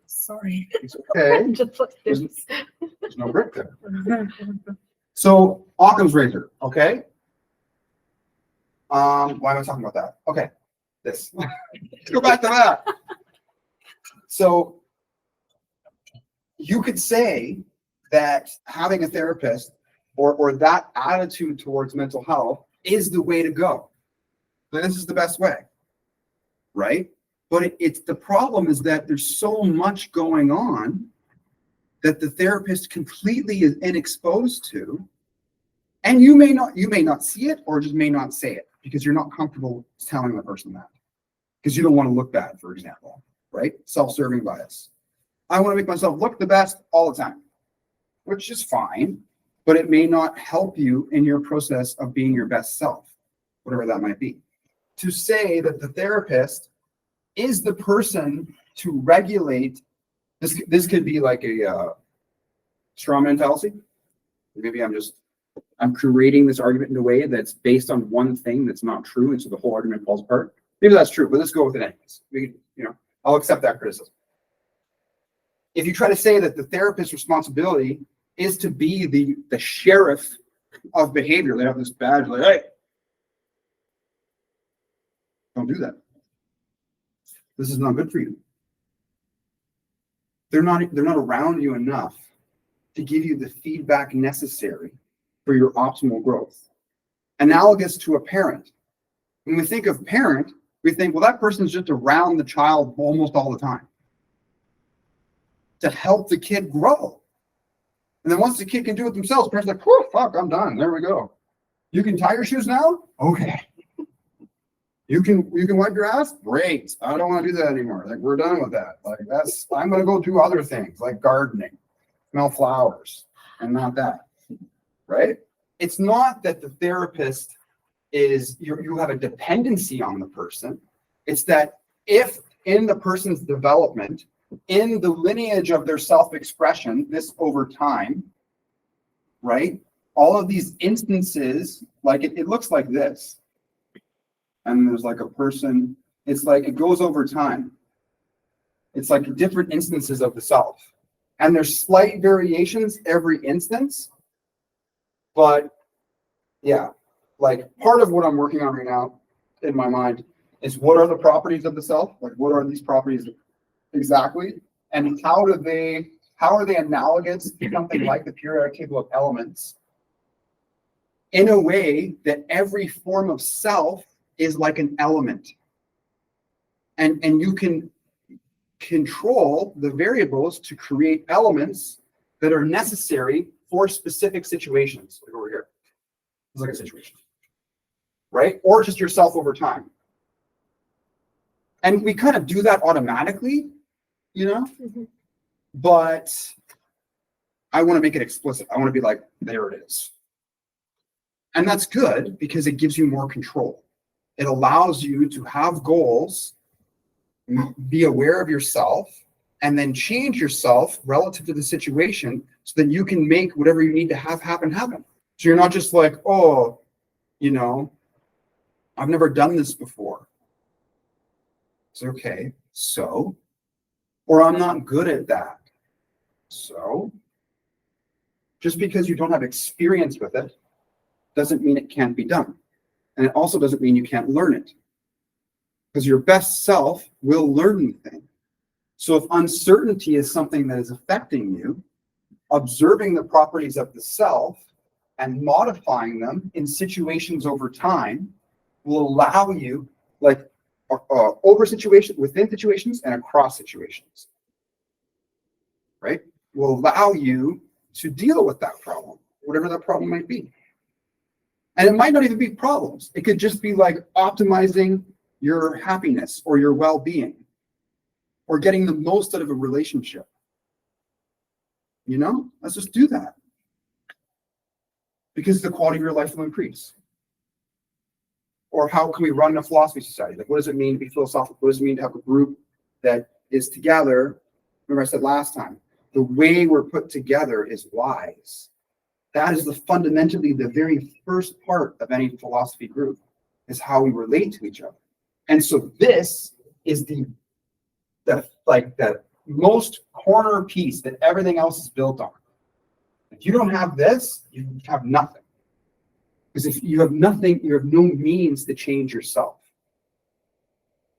Sorry. It's okay. Just like this. There's no brick there. So Occam's razor, okay? Why am I talking about that? Okay, this. Let's go back to that. So you could say that having a therapist or that attitude towards mental health is the way to go. This is the best way, right? But it's the problem is that there's so much going on that the therapist completely is inexposed to, and you may not see it or just may not say it because you're not comfortable telling the person that because you don't want to look bad, for example, right? Self-serving bias. I want to make myself look the best all the time, which is fine, but it may not help you in your process of being your best self, whatever that might be. To say that the therapist is the person to regulate, this could be like a straw man fallacy. Maybe I'm creating this argument in a way that's based on one thing that's not true, and so the whole argument falls apart. Maybe that's true, but let's go with it anyways. I'll accept that criticism. If you try to say that the therapist's responsibility is to be the sheriff of behavior, they have this badge like, hey, don't do that. This is not good for you. They're not around you enough to give you the feedback necessary for your optimal growth. Analogous to a parent. When we think of parent, We think, well, that person's just around the child almost all the time to help the kid grow. And then once the kid can do it themselves, parents are like, whew, fuck, I'm done. There we go. You can tie your shoes now? Okay. You can wipe your ass? Great. I don't want to do that anymore. Like, we're done with that. Like, I'm gonna go do other things like gardening, smell flowers, and not that. Right? It's not that the therapist is you have a dependency on the person. It's that if in the person's development, in the lineage of their self-expression, this over time, right? All of these instances, like it looks like this. And there's like a person, it's like it goes over time. It's like different instances of the self. And there's slight variations every instance. But yeah, like part of what I'm working on right now in my mind is what are the properties of the self? Like what are these properties exactly? And how are they analogous to something like the periodic table of elements in a way that every form of self is like an element. And you can control the variables to create elements that are necessary for specific situations. Like over here. It's like a situation. Right? Or just yourself over time. And we kind of do that automatically, you know? Mm-hmm. But I want to make it explicit. I want to be like, there it is. And that's good because it gives you more control. It allows you to have goals, be aware of yourself, and then change yourself relative to the situation so that you can make whatever you need to have happen. So you're not just like, oh, you know, I've never done this before. It's okay. So, or I'm not good at that. So, just because you don't have experience with it doesn't mean it can't be done. And it also doesn't mean you can't learn it. Because your best self will learn the thing. So if uncertainty is something that is affecting you, observing the properties of the self and modifying them in situations over time will allow you, like over situation, within situations and across situations, right? Will allow you to deal with that problem, whatever that problem might be. And it might not even be problems. It could just be like optimizing your happiness or your well-being or getting the most out of a relationship. You know, let's just do that. Because the quality of your life will increase. Or how can we run a philosophy society? Like, what does it mean to be philosophical? What does it mean to have a group that is together? Remember I said last time, the way we're put together is wise. That is fundamentally the very first part of any philosophy group, is how we relate to each other. And so this is the most corner piece that everything else is built on. If you don't have this, you have nothing. Because if you have nothing, you have no means to change yourself.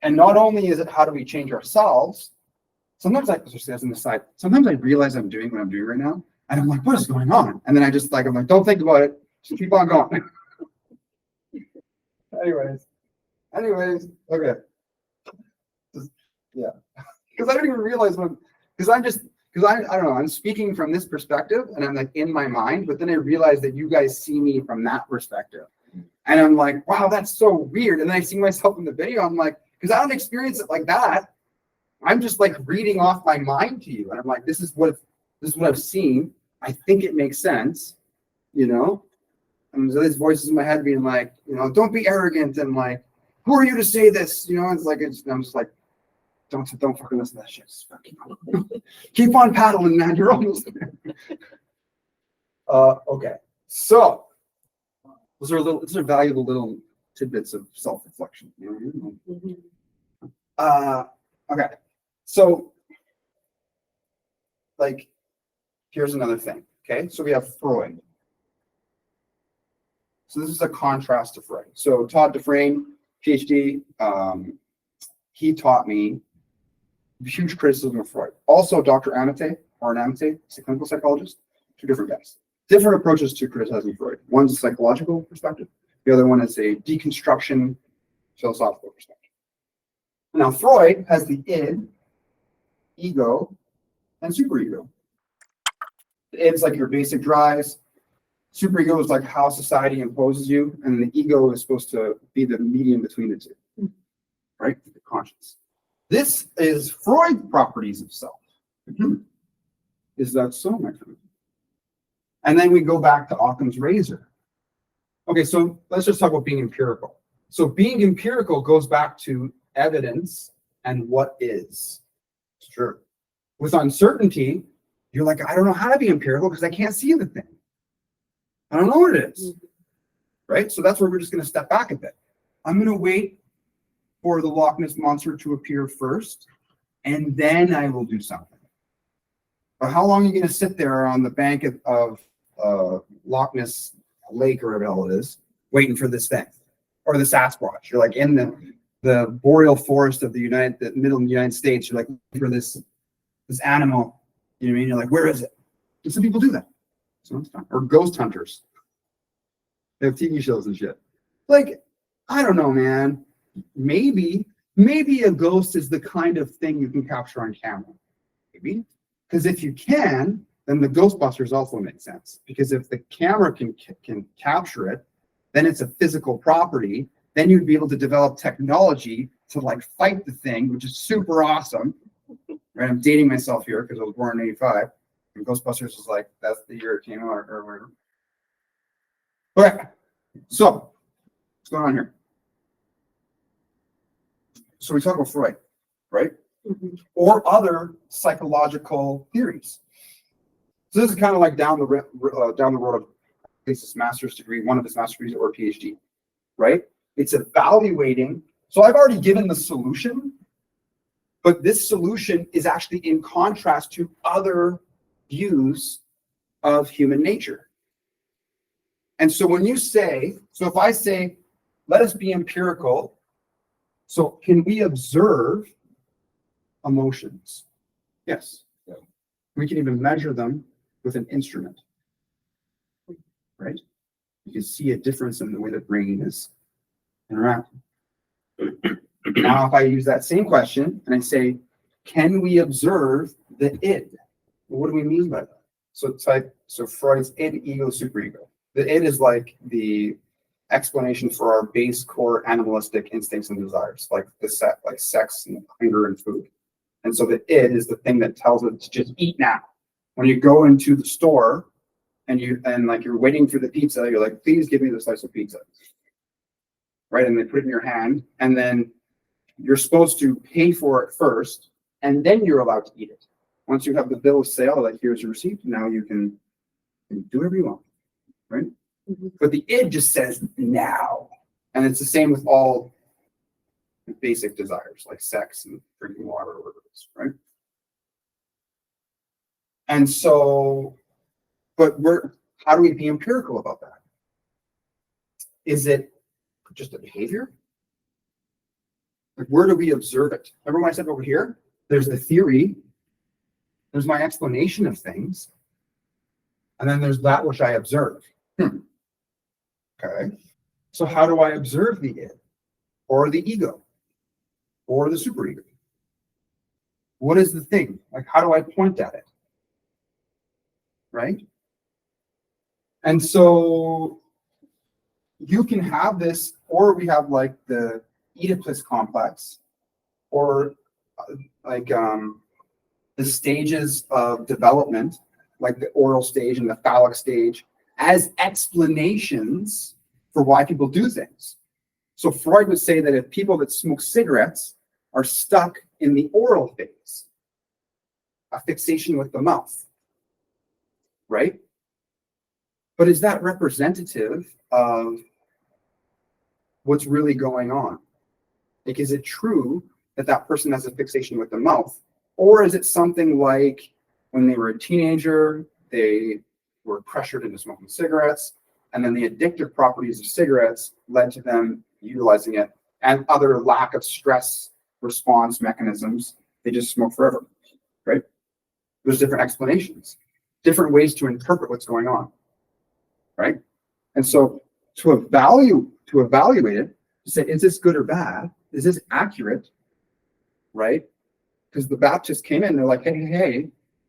And not only is it how do we change ourselves, sometimes sometimes I realize I'm doing what I'm doing right now, and I'm like, what is going on? And then I'm like, don't think about it, just keep on going. Anyways, okay. Yeah. Because I don't even realize because I don't know, I'm speaking from this perspective and I'm like in my mind, but then I realize that you guys see me from that perspective. And I'm like, wow, that's so weird. And then I see myself in the video, I'm like, because I don't experience it like that. I'm just like reading off my mind to you. And I'm like, this is what I've seen. I think it makes sense, you know? And there's these voices in my head being like, you know, don't be arrogant and like, who are you to say this? You know, I'm just like, don't fucking listen to that shit. Just keep on paddling, man. You're almost there. Okay. So those are valuable little tidbits of self-reflection. You know? Okay. So like, here's another thing. Okay. So we have Freud. So this is a contrast to Freud. So Todd Dufresne, PhD, he taught me huge criticism of Freud. Also, Dr. Amate, is a clinical psychologist, two different guys. Different approaches to criticizing Freud. One's a psychological perspective. The other one is a deconstruction philosophical perspective. Now, Freud has the id, ego, and superego. The id's like your basic drives. Superego is like how society imposes you, and the ego is supposed to be the medium between the two, right? The conscience. This is Freud's properties of self. Is that so, my friend? And then we go back to Occam's razor. Okay, so let's just talk about being empirical. So being empirical goes back to evidence and what is. It's true. With uncertainty, you're like, I don't know how to be empirical because I can't see the thing. I don't know what it is. Right? So that's where we're just going to step back a bit. I'm going to wait for the Loch Ness Monster to appear first, and then I will do something. But how long are you going to sit there on the bank of Loch Ness Lake or whatever it is, waiting for this thing? Or the Sasquatch. You're like in the boreal forest of the middle of the United States. You're like looking for this animal. You know what I mean? You're like, where is it? And some people do that. So it's fun. Or ghost hunters. They have TV shows and shit. Like, I don't know, man. Maybe a ghost is the kind of thing you can capture on camera. Maybe. Because if you can, then the Ghostbusters also make sense. Because if the camera can capture it, then it's a physical property. Then you'd be able to develop technology to like fight the thing, which is super awesome. Right? I'm dating myself here because I was born in '85. And Ghostbusters was like, that's the year it came out or whatever. Okay. So, what's going on here? So we talk about Freud, right? Or other psychological theories. So this is kind of like down the road of his master's degree, one of his master's degrees or PhD, right? It's evaluating. So I've already given the solution, but this solution is actually in contrast to other views of human nature. And so when you say, so if I say, let us be empirical, so can we observe emotions? Yes. We can even measure them with an instrument, right? You can see a difference in the way the brain is interacting. Now, if I use that same question and I say, can we observe the id? Well, what do we mean by that? So Freud's id, ego, superego. The id is like the explanation for our base core animalistic instincts and desires, like sex and hunger and food. And so the id is the thing that tells it to just eat now. When you go into the store and you're waiting for the pizza, you're like, please give me the slice of pizza. Right? And they put it in your hand, and then you're supposed to pay for it first, and then you're allowed to eat it. Once you have the bill of sale, like here's your receipt, now you can do whatever you want. Right? But the id just says now. And it's the same with all basic desires like sex and drinking water or whatever it is, right? And so, but how do we be empirical about that? Is it just a behavior? Like, where do we observe it? Remember when I said over here? There's the theory, there's my explanation of things, and then there's that which I observe. Okay. So how do I observe the id, or the ego, or the superego? What is the thing? Like, how do I point at it? Right? And so you can have this, or we have like the Oedipus complex, or like the stages of development, like the oral stage and the phallic stage, as explanations for why people do things. So Freud would say that if people that smoke cigarettes are stuck in the oral phase, a fixation with the mouth, right? But is that representative of what's really going on? Like, is it true that that person has a fixation with the mouth? Or is it something like when they were a teenager, they were pressured into smoking cigarettes, and then the addictive properties of cigarettes led to them utilizing it, and other lack of stress response mechanisms, they just smoke forever, right? There's different explanations, different ways to interpret what's going on, right? And so to evaluate it, to say, is this good or bad? Is this accurate? right? Because the Baptists came in, they're like, hey,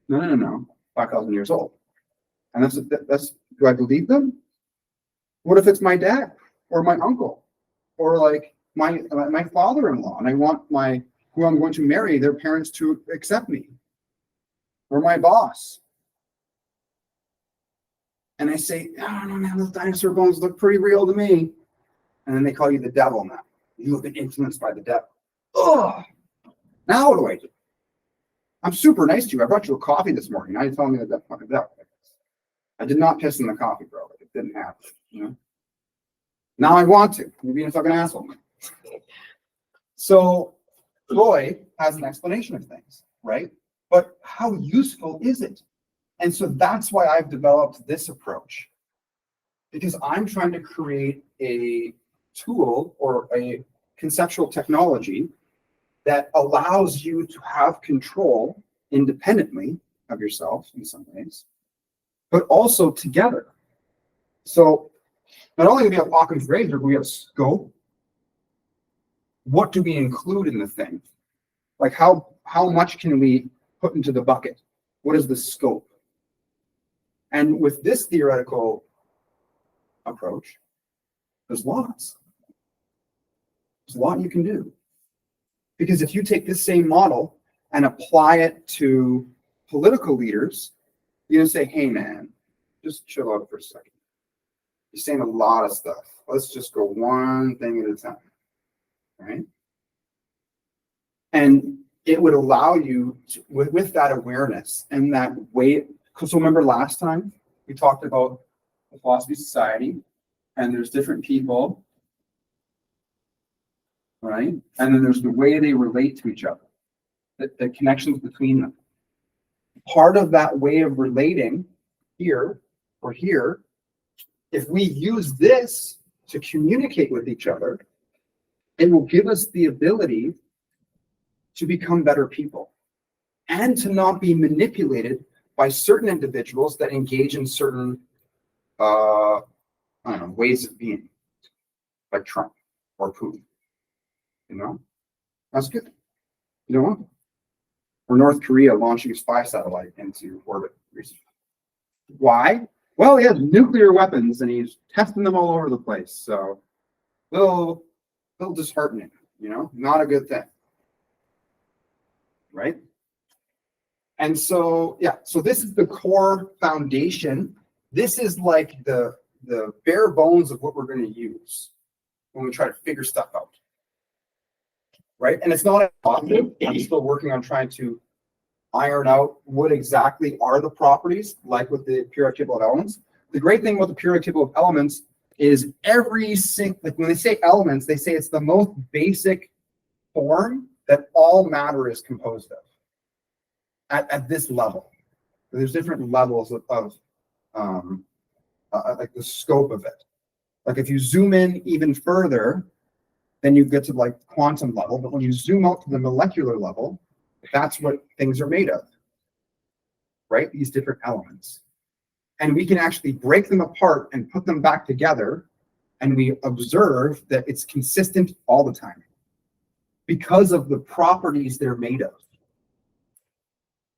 no, 5,000 years old. And that's, do I believe them? What if it's my dad or my uncle or like my father-in-law, and I want who I'm going to marry, their parents to accept me, or my boss? And I say, I don't know, man, those dinosaur bones look pretty real to me. And then they call you the devil now. You have been influenced by the devil. Ugh. Now what do I do? I'm super nice to you. I brought you a coffee this morning. Now you're telling me that that's fucking devil. I did not piss in the coffee, bro. It didn't happen. You know. Now I want to. You're being a fucking asshole. So Roy has an explanation of things, right? But how useful is it? And so that's why I've developed this approach, because I'm trying to create a tool or a conceptual technology that allows you to have control independently of yourself in some ways, but also together. So not only do we have Occam's razor, but we have scope. What do we include in the thing? Like how much can we put into the bucket? What is the scope? And with this theoretical approach, there's lots. There's a lot you can do. Because if you take this same model and apply it to political leaders, you're going to say, hey, man, just chill out for a second. You're saying a lot of stuff. Let's just go one thing at a time, right? And it would allow you to, with that awareness and that way. So remember last time we talked about the philosophy of society, and there's different people, right? And then there's the way they relate to each other, the connections between them. Part of that way of relating here or here, if we use this to communicate with each other, it will give us the ability to become better people and to not be manipulated by certain individuals that engage in certain ways of being, like Trump or Putin. You know, that's good. You don't want them. Or North Korea launching a spy satellite into orbit recently. Why? Well, he has nuclear weapons and he's testing them all over the place. So a little disheartening, you know, not a good thing. Right? And so, yeah, so this is the core foundation. This is like the bare bones of what we're going to use when we try to figure stuff out. Right? And it's not often. I'm still working on trying to iron out what exactly are the properties, like with the periodic table of elements. The great thing about the periodic table of elements is like when they say elements, they say it's the most basic form that all matter is composed of at this level. There's different levels of like the scope of it. Like if you zoom in even further, then you get to like quantum level. But when you zoom out to the molecular level, that's what things are made of, right? These different elements. And we can actually break them apart and put them back together, and we observe that it's consistent all the time because of the properties they're made of.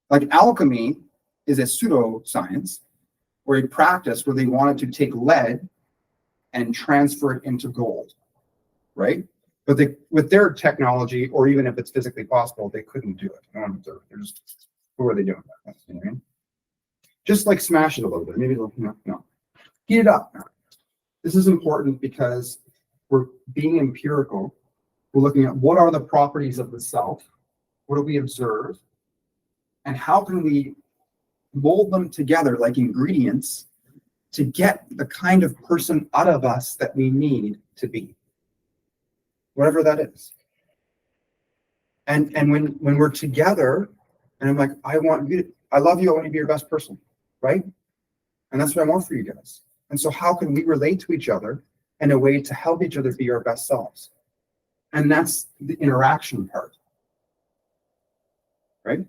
Like alchemy is a pseudoscience or a practice where they wanted to take lead and transfer it into gold, right? But with their technology, or even if it's physically possible, they couldn't do it. They're just, what are they doing? You know what I mean? Just like smash it a little bit. Maybe no. Heat it up. This is important because we're being empirical. We're looking at what are the properties of the self, what do we observe, and how can we mold them together like ingredients to get the kind of person out of us that we need to be, whatever that is. And when we're together, and I'm like, I love you, I want you to be your best person, right? And that's what I want for you guys. And so how can we relate to each other in a way to help each other be our best selves? And that's the interaction part, right?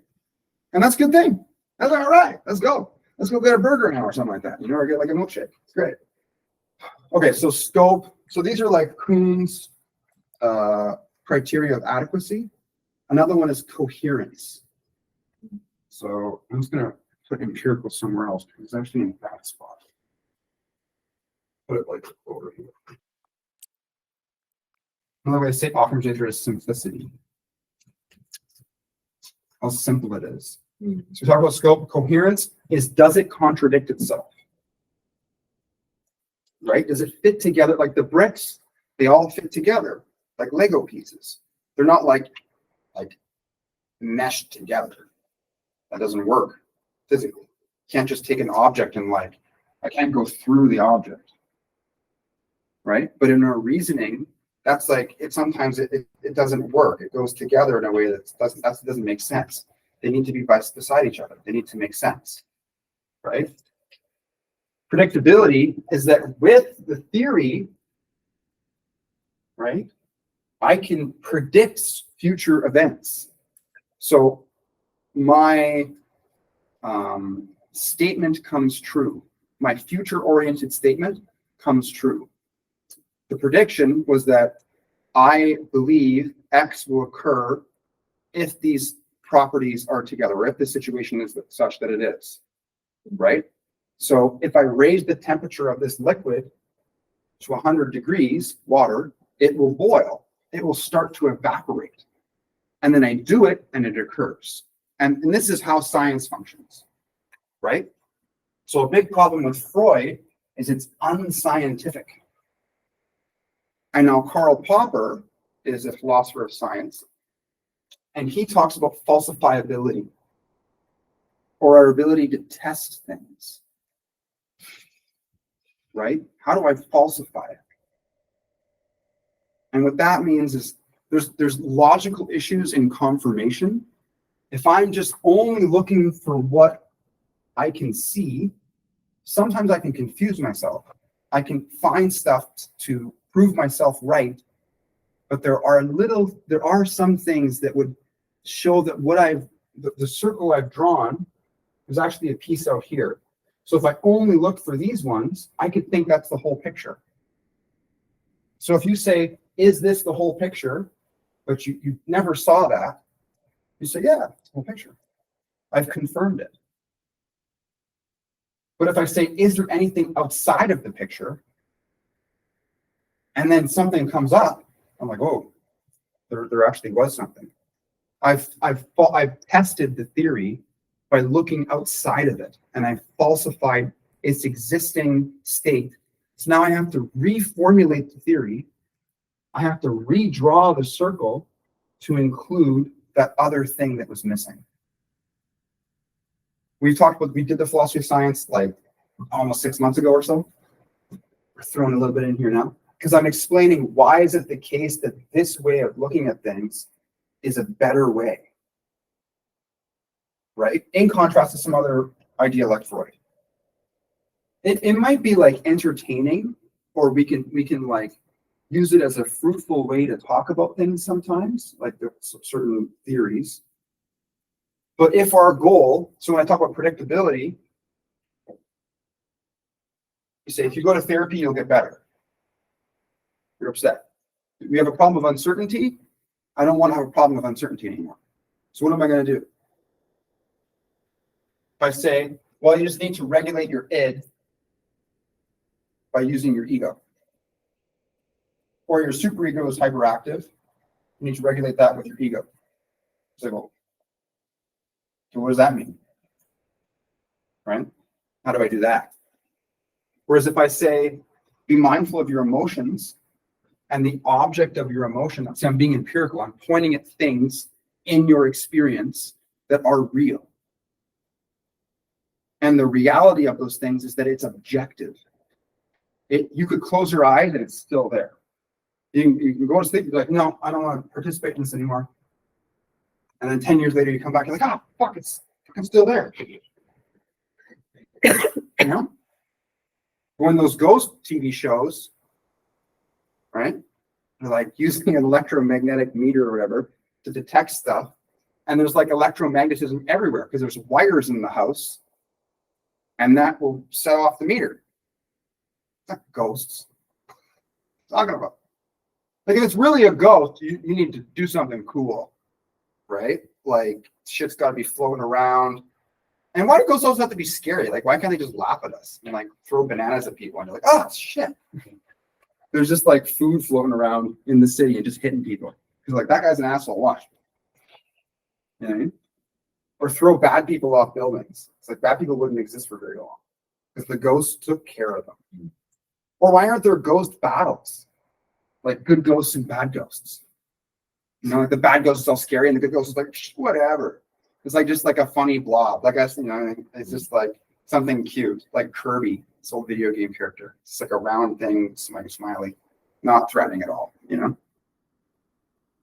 And that's a good thing. That's all right. Let's go. Let's go get a burger now or something like that. You know, or get like a milkshake. It's great. Okay, so scope. So these are like Kuhn's criteria of adequacy. Another one is coherence. So I'm just gonna put empirical somewhere else because it's actually in a bad spot. Put it like over here. Another way to say Occam's razor is simplicity. How simple it is. So we talk about scope. Coherence is, does it contradict itself? Right? Does it fit together? Like the bricks, they all fit together like Lego pieces. They're not like meshed together. That doesn't work physically. You can't just take an object and like, I can't go through the object. Right? But in our reasoning, that's like, sometimes it doesn't work. It goes together in a way that doesn't make sense. They need to be beside each other. They need to make sense. Right? Predictability is that with the theory, right, I can predict future events. So my statement comes true. My future-oriented statement comes true. The prediction was that I believe X will occur if these properties are together, or if the situation is such that it is, right? So if I raise the temperature of this liquid to 100 degrees, water, it will boil. It will start to evaporate. And then I do it and it occurs. And this is how science functions, right? So a big problem with Freud is it's unscientific. And now Karl Popper is a philosopher of science, and he talks about falsifiability, or our ability to test things. Right? How do I falsify it? And what that means is there's logical issues in confirmation. If I'm just only looking for what I can see, sometimes I can confuse myself. I can find stuff to prove myself right, but there are some things that would show that the circle I've drawn is actually a piece out here. So if I only look for these ones, I could think that's the whole picture. So if you say, is this the whole picture? But you never saw that. You say, yeah, it's the whole picture. I've confirmed it. But if I say, is there anything outside of the picture? And then something comes up, I'm like, oh, there actually was something. I've tested the theory by looking outside of it, and I've falsified its existing state. So now I have to reformulate the theory. I have to redraw the circle to include that other thing that was missing. We did the philosophy of science like almost 6 months ago or so. We're throwing a little bit in here now because I'm explaining why is it the case that this way of looking at things is a better way, right? In contrast to some other idea like Freud. It might be like entertaining, or we can like use it as a fruitful way to talk about things sometimes, like certain theories. But if our goal, so when I talk about predictability, you say, if you go to therapy, you'll get better. You're upset. We have a problem of uncertainty. I don't want to have a problem of uncertainty anymore. So what am I going to do? If I say, well, you just need to regulate your id by using your ego. Or your superego is hyperactive. You need to regulate that with your ego. So, well, so what does that mean? Right? How do I do that? Whereas if I say, be mindful of your emotions, and the object of your emotion, see, I'm being empirical. I'm pointing at things in your experience that are real. And the reality of those things is that it's objective. You could close your eyes and it's still there. You can go to sleep, you're like, no, I don't want to participate in this anymore. And then 10 years later, you come back, you're like, oh, fuck, it's still there. You know? When those ghost TV shows, right? They're like using an electromagnetic meter or whatever to detect stuff. And there's like electromagnetism everywhere because there's wires in the house. And that will set off the meter. It's not ghosts. Talking about. Like if it's really a ghost, you need to do something cool. right? Like shit's got to be floating around. And why do ghosts always have to be scary? Like, why can't they just laugh at us and like throw bananas at people and you're like, oh shit? There's just like food floating around in the city and just hitting people. Because like that guy's an asshole. Watch. You know what I mean? Or throw bad people off buildings. It's like bad people wouldn't exist for very long because the ghosts took care of them. Or why aren't there ghost battles? Like good ghosts and bad ghosts. You know, like the bad ghost is all scary and the good ghost is like, whatever. It's like just like a funny blob. Like you know, it's just like something cute, like Kirby, this old video game character. It's like a round thing, smiley, not threatening at all, you know?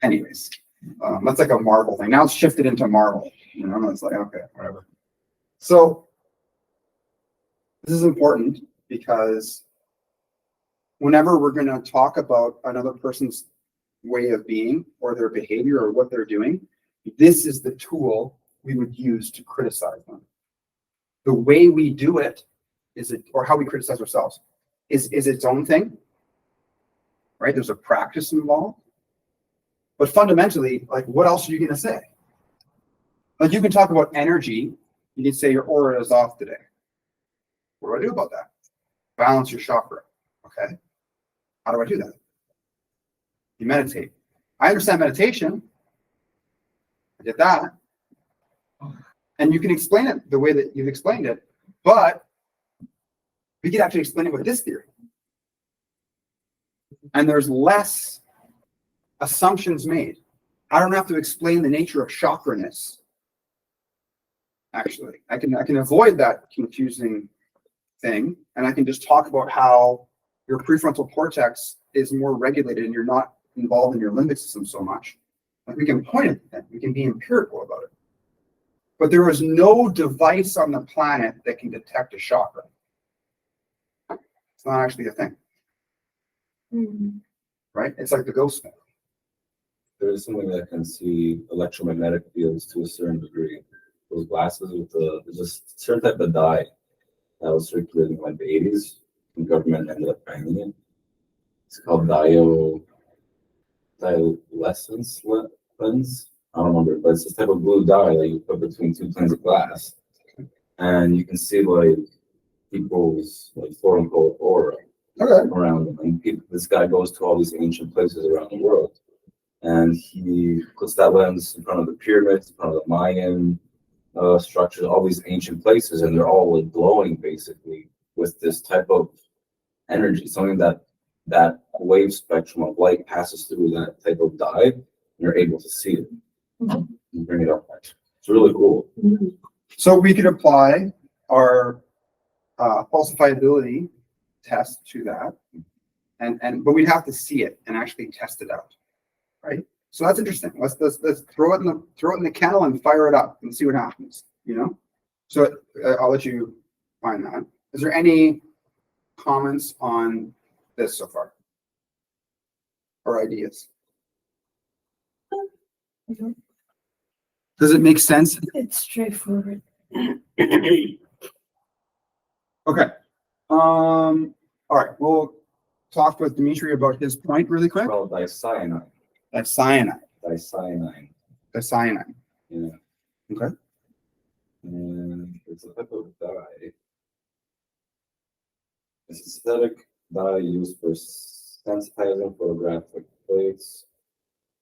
Anyways, that's like a Marvel thing. Now it's shifted into Marvel, you know? It's like, okay, whatever. So this is important because whenever we're going to talk about another person's way of being or their behavior or what they're doing, this is the tool we would use to criticize them. The way we do it is it, or how we criticize ourselves is its own thing, right? There's a practice involved, but fundamentally, like, what else are you going to say? Like, you can talk about energy. You can say your aura is off today. What do I do about that? Balance your chakra. Okay. How do I do that? You meditate. I understand meditation. I get that. And you can explain it the way that you've explained it, but we could actually explain it with this theory. And there's less assumptions made. I don't have to explain the nature of chakraness. Actually, I can avoid that confusing thing, and I can just talk about how your prefrontal cortex is more regulated and you're not involved in your limbic system so much. Like we can point at that. We can be empirical about it. But there is no device on the planet that can detect a chakra. It's not actually a thing. Right? It's like the ghost thing. There is something that can see electromagnetic fields to a certain degree. Those glasses with there's a certain type of dye that was circulating in like the 80s, and the government ended up banning it. It's called diluescence lens. I don't remember, but it's this type of blue dye that you put between two planes of glass, and you can see like people's like quote unquote aura around them. And this guy goes to all these ancient places around the world, and he puts that lens in front of the pyramids, in front of the Mayan structures, all these ancient places, and they're all like glowing basically with this type of energy, something that wave spectrum of light passes through that type of dye, and you're able to see it. And bring it up. It's really cool. So we could apply our falsifiability test to that, but we'd have to see it and actually test it out, right? So that's interesting. Let's throw it in the kennel and fire it up and see what happens. You know. So I'll let you find that. Is there any comments on this so far or ideas? Does it make sense? It's straightforward. Okay. All right. We'll talk with Dimitri about his point really quick. Well, cyanide. That's cyanide. Cyanide. That's cyanide. Yeah. Okay. And it's a type of dye. It's a synthetic dye used for sensitizing photographic plates.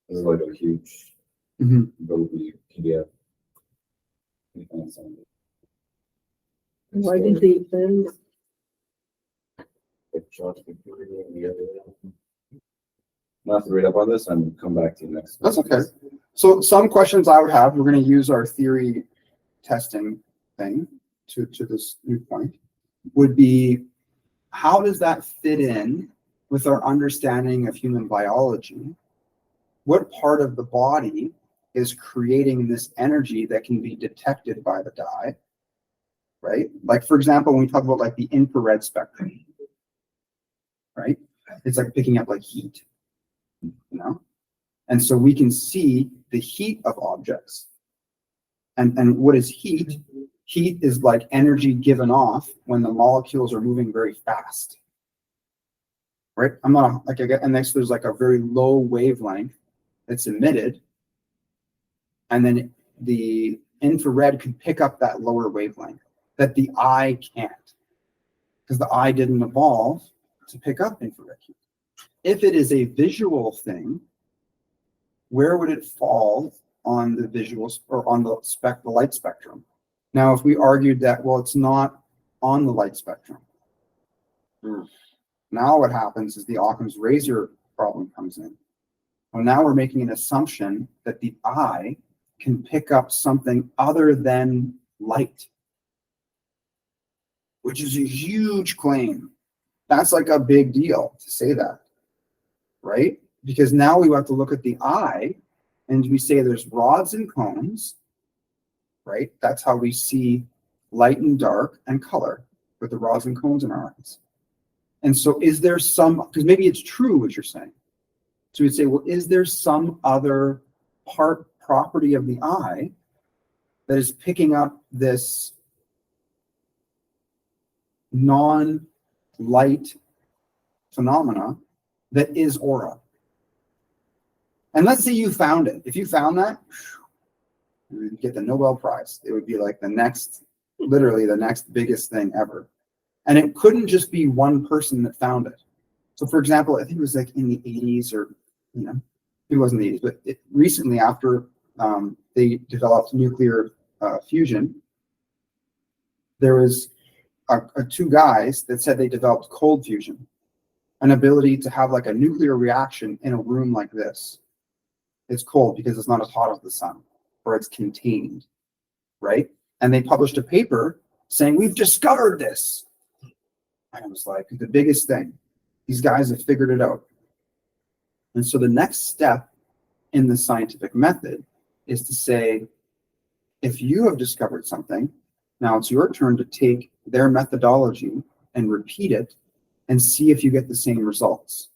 This is like a huge Adobe PDF. Why did they ban I'll have to read up on this and come back to you next. That's okay. So some questions I would have, we're going to use our theory testing thing to this new point, would be how does that fit in with our understanding of human biology? What part of the body is creating this energy that can be detected by the dye, right? Like, for example, when we talk about like the infrared spectrum, right? It's like picking up like heat, you know? And so we can see the heat of objects. And what is heat? Heat is like energy given off when the molecules are moving very fast, right? I'm not like, and next there's like a very low wavelength that's emitted, And then the infrared can pick up that lower wavelength that the eye can't, because the eye didn't evolve to pick up infrared heat. If it is a visual thing, where would it fall on the visuals or on the light spectrum? Now, if we argued that, well, it's not on the light spectrum, now what happens is the Occam's razor problem comes in. Well, now we're making an assumption that the eye can pick up something other than light, which is a huge claim. That's like a big deal to say that, right? Because now we have to look at the eye and we say there's rods and cones, right? That's how we see light and dark and color with the rods and cones in our eyes. And so is there some, because maybe it's true what you're saying. So we'd say, well, is there some other property of the eye that is picking up this non-light phenomena that is aura? And let's say you found it. If you found that, you would get the Nobel Prize. It would be like literally the next biggest thing ever. And it couldn't just be one person that found it. So for example, I think it was like in the 80s or, it wasn't the 80s, but recently after they developed nuclear fusion, there was two guys that said they developed cold fusion, an ability to have like a nuclear reaction in a room like this. It's cold because it's not as hot as the sun, or it's contained, right? And they published a paper saying, we've discovered this. And I was like, the biggest thing. These guys have figured it out. And so the next step in the scientific method is to say, if you have discovered something, now it's your turn to take their methodology and repeat it and see if you get the same results.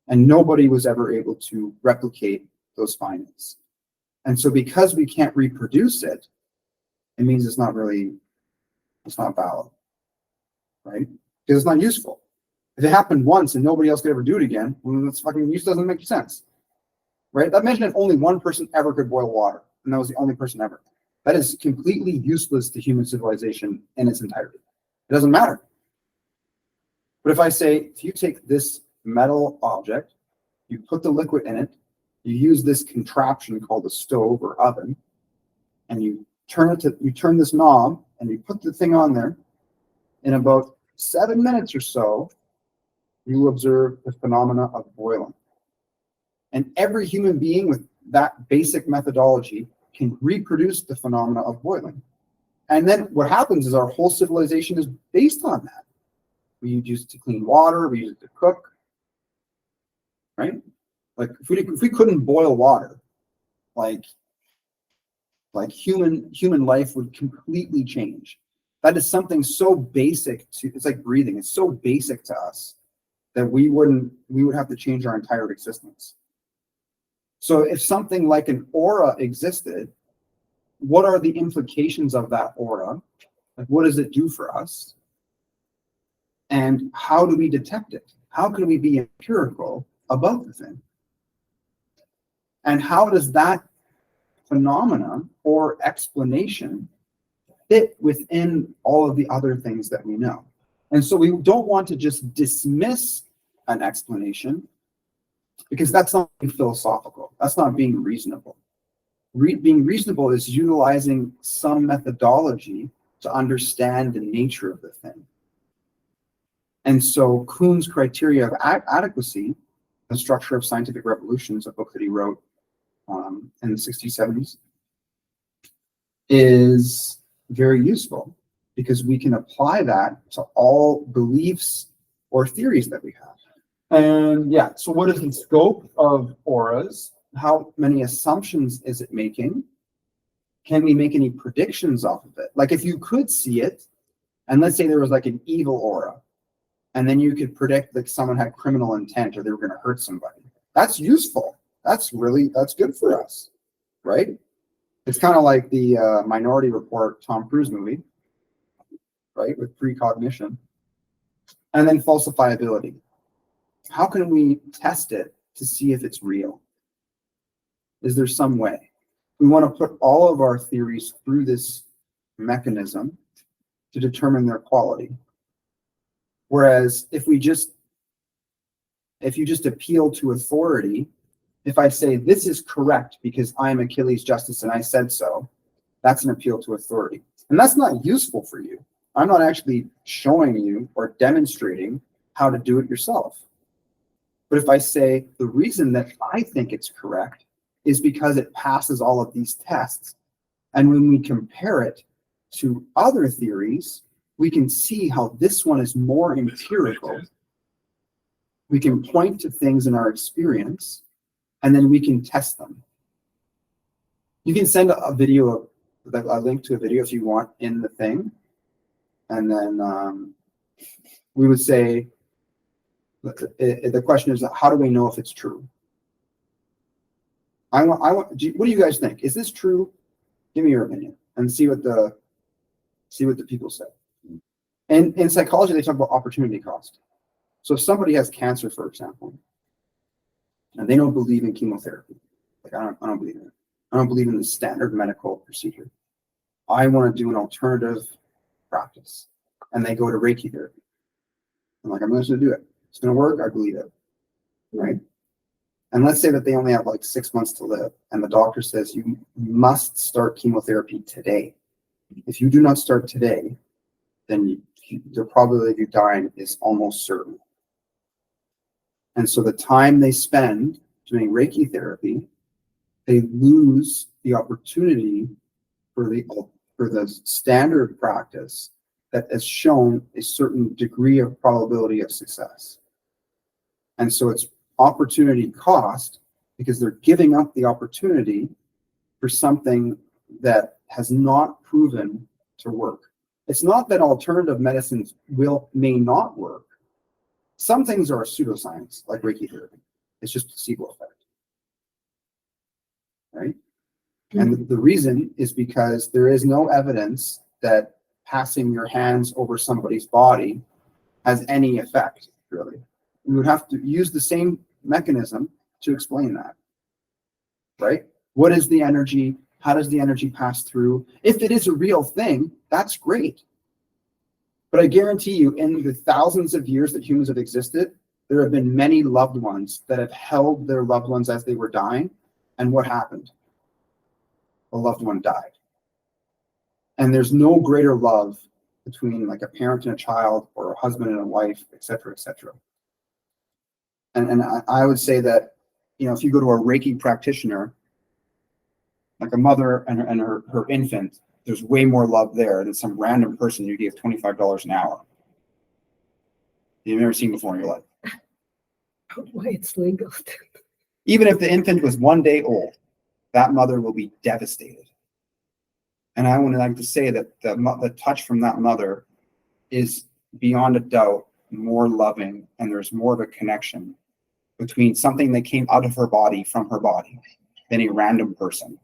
And nobody was ever able to replicate those findings. And so because we can't reproduce it, it means it's not valid, right? Because it's not useful. If it happened once and nobody else could ever do it again, well, that's fucking use doesn't make sense, right? That meant that only one person ever could boil water, and that was the only person ever. That is completely useless to human civilization in its entirety. It doesn't matter. But if I say, if you take this metal object, you put the liquid in it, you use this contraption called a stove or oven, and you turn this knob and you put the thing on there, in about 7 minutes or so, you will observe the phenomena of boiling. And every human being with that basic methodology can reproduce the phenomena of boiling. And then what happens is our whole civilization is based on that. We use it to clean water, we use it to cook, right? Like if we couldn't boil water, like human life would completely change. That is something so basic it's like breathing. It's so basic to us that we would have to change our entire existence. So if something like an aura existed, what are the implications of that aura? Like what does it do for us? And how do we detect it? How can we be empirical about the thing? And how does that phenomena or explanation fit within all of the other things that we know? And so we don't want to just dismiss an explanation, because that's not being philosophical. That's not being reasonable. Being reasonable is utilizing some methodology to understand the nature of the thing. And so Kuhn's criteria of adequacy, The Structure of Scientific Revolutions, a book that he wrote in the 60s, 70s, is very useful because we can apply that to all beliefs or theories that we have. And yeah, so what is the scope of auras? How many assumptions is it making? Can we make any predictions off of it? Like if you could see it, and let's say there was like an evil aura, and then you could predict that someone had criminal intent or they were going to hurt somebody. That's useful. That's good for us, right? It's kind of like the Minority Report Tom Cruise movie, right, with precognition. And then falsifiability. How can we test it to see if it's real? Is there some way? We want to put all of our theories through this mechanism to determine their quality. Whereas if you just appeal to authority, if I say this is correct because I'm Achilles Justice and I said so, that's an appeal to authority. And that's not useful for you. I'm not actually showing you or demonstrating how to do it yourself. But if I say the reason that I think it's correct is because it passes all of these tests, and when we compare it to other theories, we can see how this one is more empirical. We can point to things in our experience, and then we can test them. You can send a video, a link to a video if you want in the thing. And then we would say, the question is, how do we know if it's true? What do you guys think? Is this true? Give me your opinion and see what the people say. And in psychology, they talk about opportunity cost. So if somebody has cancer, for example, and they don't believe in chemotherapy, like I don't believe in it. I don't believe in the standard medical procedure. I want to do an alternative practice, and they go to Reiki therapy. I'm like, I'm going to do it. It's going to work. I believe it, right? And let's say that they only have like 6 months to live, and the doctor says you must start chemotherapy today. If you do not start today, then the probability of you dying is almost certain. And so the time they spend doing Reiki therapy, they lose the opportunity for the standard practice that has shown a certain degree of probability of success. And so it's opportunity cost because they're giving up the opportunity for something that has not proven to work. It's not that alternative medicines may not work. Some things are pseudoscience, like Reiki therapy. It's just placebo effect, right? And the reason is because there is no evidence that passing your hands over somebody's body has any effect, really. We would have to use the same mechanism to explain that, right? What is the energy? How does the energy pass through? If it is a real thing, that's great. But I guarantee you, in the thousands of years that humans have existed, there have been many loved ones that have held their loved ones as they were dying. And what happened? A loved one died. And there's no greater love between like a parent and a child or a husband and a wife, et cetera, et cetera. And I would say that, if you go to a Reiki practitioner, like a mother and her infant, there's way more love there than some random person you give $25 an hour you've never seen before in your life. Why it's legal. Even if the infant was 1 day old, that mother will be devastated. And I would like to say that the touch from that mother is beyond a doubt more loving, and there's more of a connection between something that came out of her body from her body than a random person.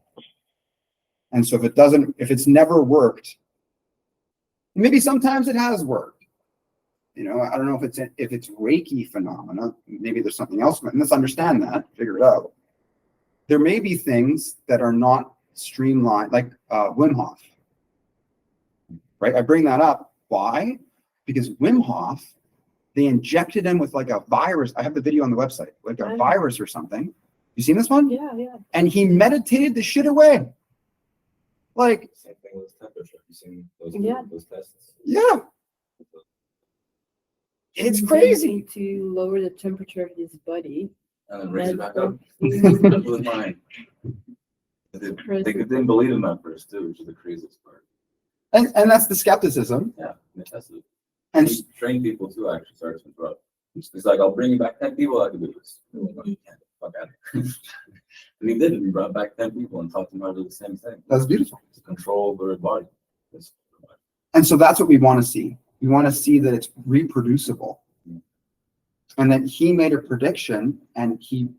And so if it's never worked, maybe sometimes it has worked. I don't know if it's Reiki phenomena. Maybe there's something else. And let's understand that, figure it out. There may be things that are not streamlined, like Wim Hof. Right? I bring that up. Why? Because Wim Hof, they injected him with like a virus. I have the video on the website, like a virus or something. You seen this one? Yeah. And he meditated the shit away. Like, Same thing with temperature. You seen those tests? Yeah. It's crazy. To lower the temperature of his body. And then raise it back up. That was mine. They didn't believe him at first, too, which is the craziest part. And that's the skepticism. Yeah, they tested it. And he trained people too, actually. Sorry to interrupt. He's like, I'll bring you back 10 people, I can do this. No, you can't. Fuck out of here. And he did it. He brought back 10 people and taught them how to do the same thing. That's beautiful. To control their body. And so that's what we want to see. We want to see that it's reproducible. And then he made a prediction and he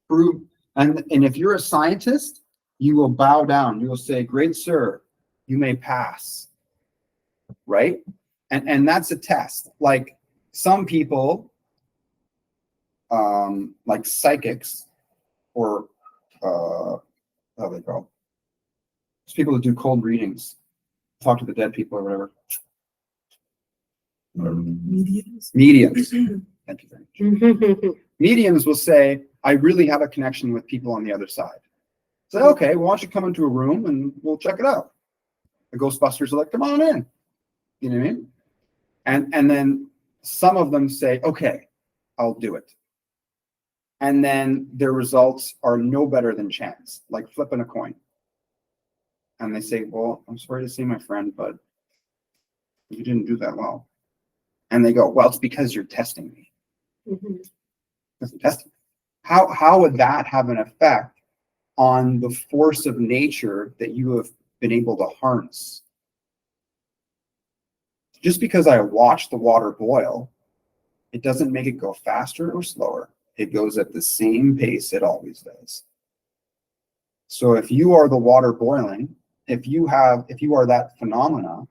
proved, and if you're a scientist, you will bow down. You will say, great sir, you may pass. Right? And that's a test. Like some people, like psychics, or how they call It's people that do cold readings, talk to the dead people or whatever. Mediums. Mediums. Thank you very much. Mediums will say, I really have a connection with people on the other side. Say, okay, well, why don't you come into a room and we'll check it out. The Ghostbusters are like, come on in. You know what I mean? And then some of them say, okay, I'll do it. And then their results are no better than chance, like flipping a coin. And they say, well, I'm sorry to say, my friend, but you didn't do that well. And they go, well, it's because you're testing me. Because I'm testing. How would that have an effect on the force of nature that you have been able to harness? Just because I watch the water boil, it doesn't make it go faster or slower. It goes at the same pace it always does. So if you are the water boiling, if you are that phenomena,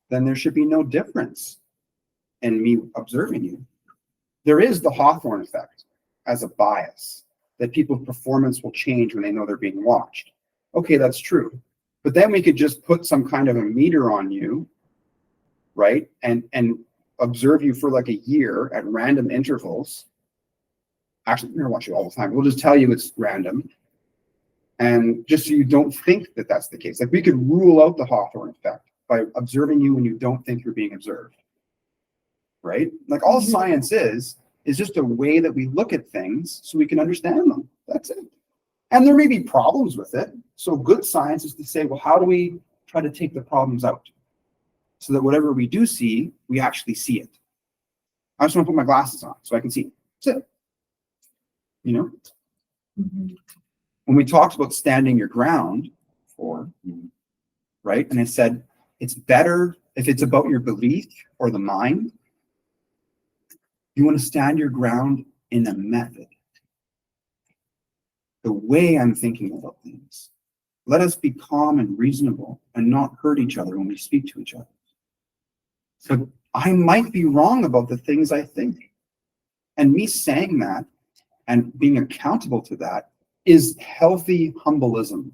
then there should be no difference in me observing you. There is the Hawthorne effect as a bias, that people's performance will change when they know they're being watched. Okay, that's true. But then we could just put some kind of a meter on you, right? And observe you for like a year at random intervals. Actually, we're gonna watch you all the time. We'll just tell you it's random. And just so you don't think that that's the case. Like we could rule out the Hawthorne effect by observing you when you don't think you're being observed. Right? Like all science is just a way that we look at things so we can understand them. That's it. And there may be problems with it. So good science is to say, well, how do we try to take the problems out so that whatever we do see, we actually see it? I just want to put my glasses on so I can see. That's it. You know? When we talked about standing your ground before, right? And I said, it's better if it's about your belief or the mind. You want to stand your ground in a method. The way I'm thinking about things. Let us be calm and reasonable and not hurt each other when we speak to each other. So I might be wrong about the things I think. And me saying that and being accountable to that is healthy humbleism.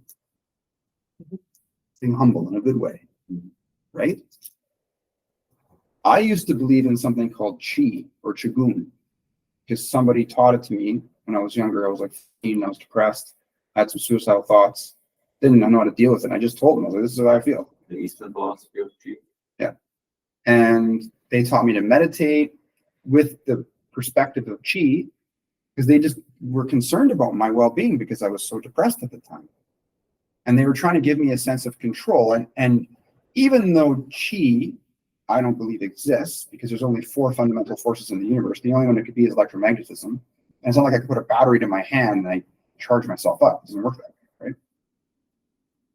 Being humble in a good way, right? I used to believe in something called chi or qigong because somebody taught it to me when I was younger. I was like 15, I was depressed, I had some suicidal thoughts, didn't know how to deal with it. And I just told them, I was like, this is how I feel. The Eastern philosophy of chi. Yeah. And they taught me to meditate with the perspective of chi because they just were concerned about my well-being because I was so depressed at the time. And they were trying to give me a sense of control. And even though chi, I don't believe exists because there's only 4 fundamental forces in the universe. The only one it could be is electromagnetism. And it's not like I could put a battery to my hand and I charge myself up. It doesn't work that way, right?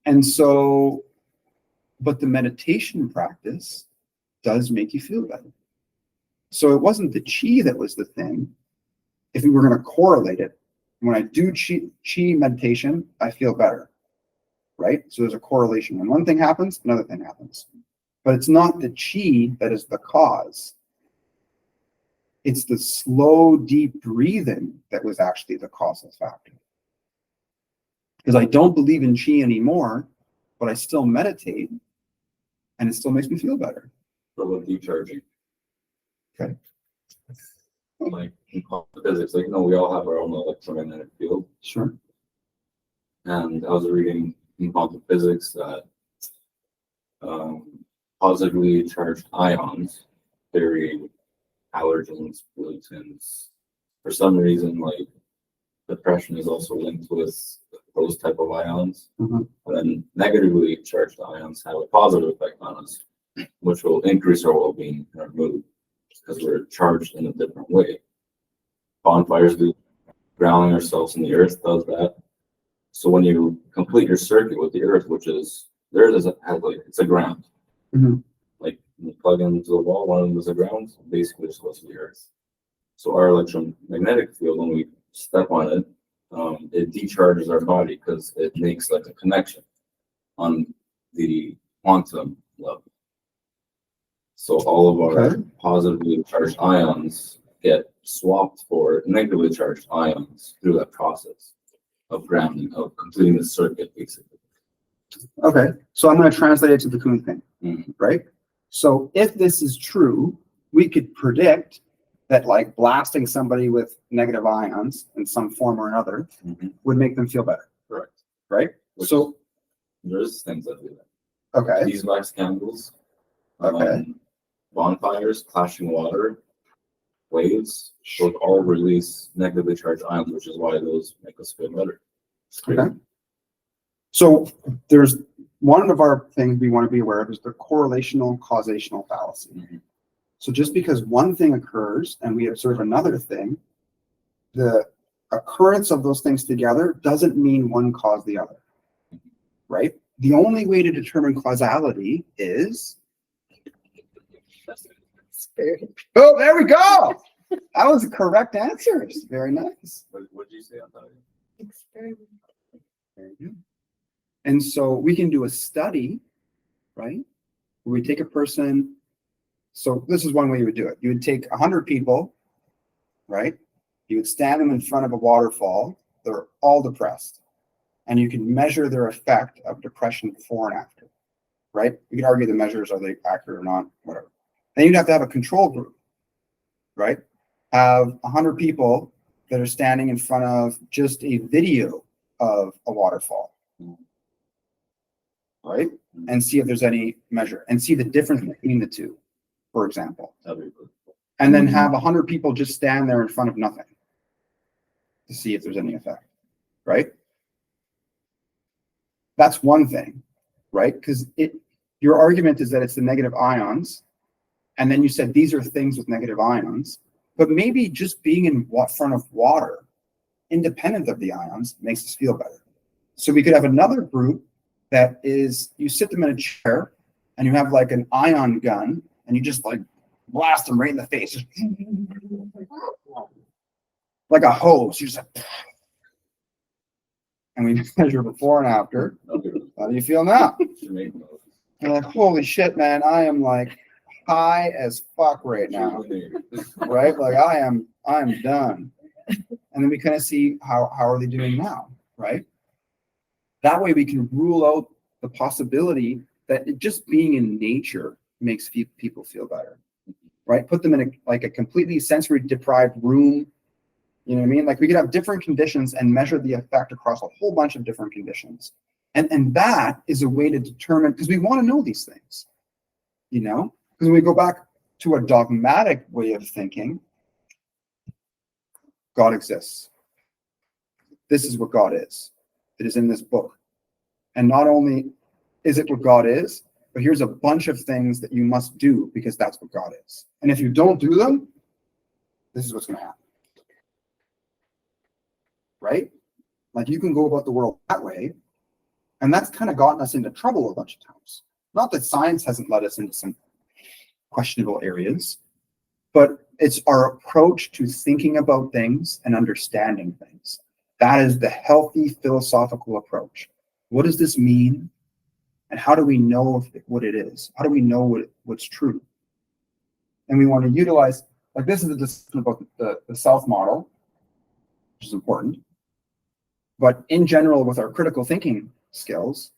And so, but the meditation practice does make you feel better. So it wasn't the chi that was the thing. If we were going to correlate it, when I do chi meditation, I feel better, right? So there's a correlation. When one thing happens, another thing happens. But it's not the chi that is the cause. It's the slow, deep breathing that was actually the causal factor. Because I don't believe in chi anymore, but I still meditate, and it still makes me feel better. What about decharging? Okay. Like in quantum physics, like, we all have our own electromagnetic field. Sure. And I was reading in quantum physics that positively charged ions carry allergens, pollutants. For some reason, like depression is also linked with those type of ions. And then negatively charged ions have a positive effect on us, which will increase our well-being and our mood because we're charged in a different way. Bonfires do, grounding ourselves in the earth does that. So when you complete your circuit with the earth, which is there, it's a ground. Like when you plug into the wall, one of them is a ground, basically it's supposed to be earth. So our electromagnetic field, when we step on it, it decharges our body because it makes like a connection on the quantum level. So all of our positively charged ions get swapped for negatively charged ions through that process of grounding, of completing the circuit, basically. Okay, so I'm going to translate it to the Kuhn thing, Mhm. right? So if this is true, we could predict that like blasting somebody with negative ions in some form or another Mhm. would make them feel better, Correct. right? Which So, there's things that do that. okay, Beeswax candles, okay, bonfires, clashing water, waves, those all release negatively charged ions, which is why those make us feel better. okay. So there's one of our things we want to be aware of is the correlational causational fallacy. Mhm. So just because one thing occurs and we observe another thing, the occurrence of those things together doesn't mean one caused the other, right? The only way to determine causality is, Spirit. oh, there we go. That was the correct answers. Very nice. What did you say on that? Experiment. Very good. And so we can do a study, right? Where we take a person. So this is one way you would do it. You would take 100 people, right? You would stand them in front of a waterfall. They're all depressed. And you can measure their effect of depression before and after, right? You can argue the measures, are they accurate or not, whatever. Then you'd have to have a control group, right? Have 100 people that are standing in front of just a video of a waterfall, right? And see if there's any measure and see the difference between the two, for example. That'd be good. And then have 100 people just stand there in front of nothing to see if there's any effect, right? That's one thing, right? Because your argument is that it's the negative ions, and then you said these are things with negative ions, but maybe just being in front of water, independent of the ions, makes us feel better. So we could have another group that is, you sit them in a chair and you have like an ion gun and you just like blast them right in the face. Just like a hose. You just like, and we measure before and after. How do you feel now? You're like, holy shit, man, I am like high as fuck right now. Right? Like I am done. And then we kind of see how are they doing now, right? That way we can rule out the possibility that just being in nature makes people feel better, right? Put them in a completely sensory deprived room. You know what I mean? Like we could have different conditions and measure the effect across a whole bunch of different conditions. And that is a way to determine, because we want to know these things, you know? Because when we go back to a dogmatic way of thinking, God exists. This is what God is. It is in this book. And not only is it what God is, but here's a bunch of things that you must do because that's what God is. And if you don't do them, this is what's going to happen. Right? Like you can go about the world that way. And that's kind of gotten us into trouble a bunch of times. Not that science hasn't led us into some questionable areas, but it's our approach to thinking about things and understanding things. That is the healthy philosophical approach. What does this mean? And how do we know what it is? How do we know what's true? And we want to utilize, like this is a discussion about the self model, which is important. But in general, with our critical thinking skills,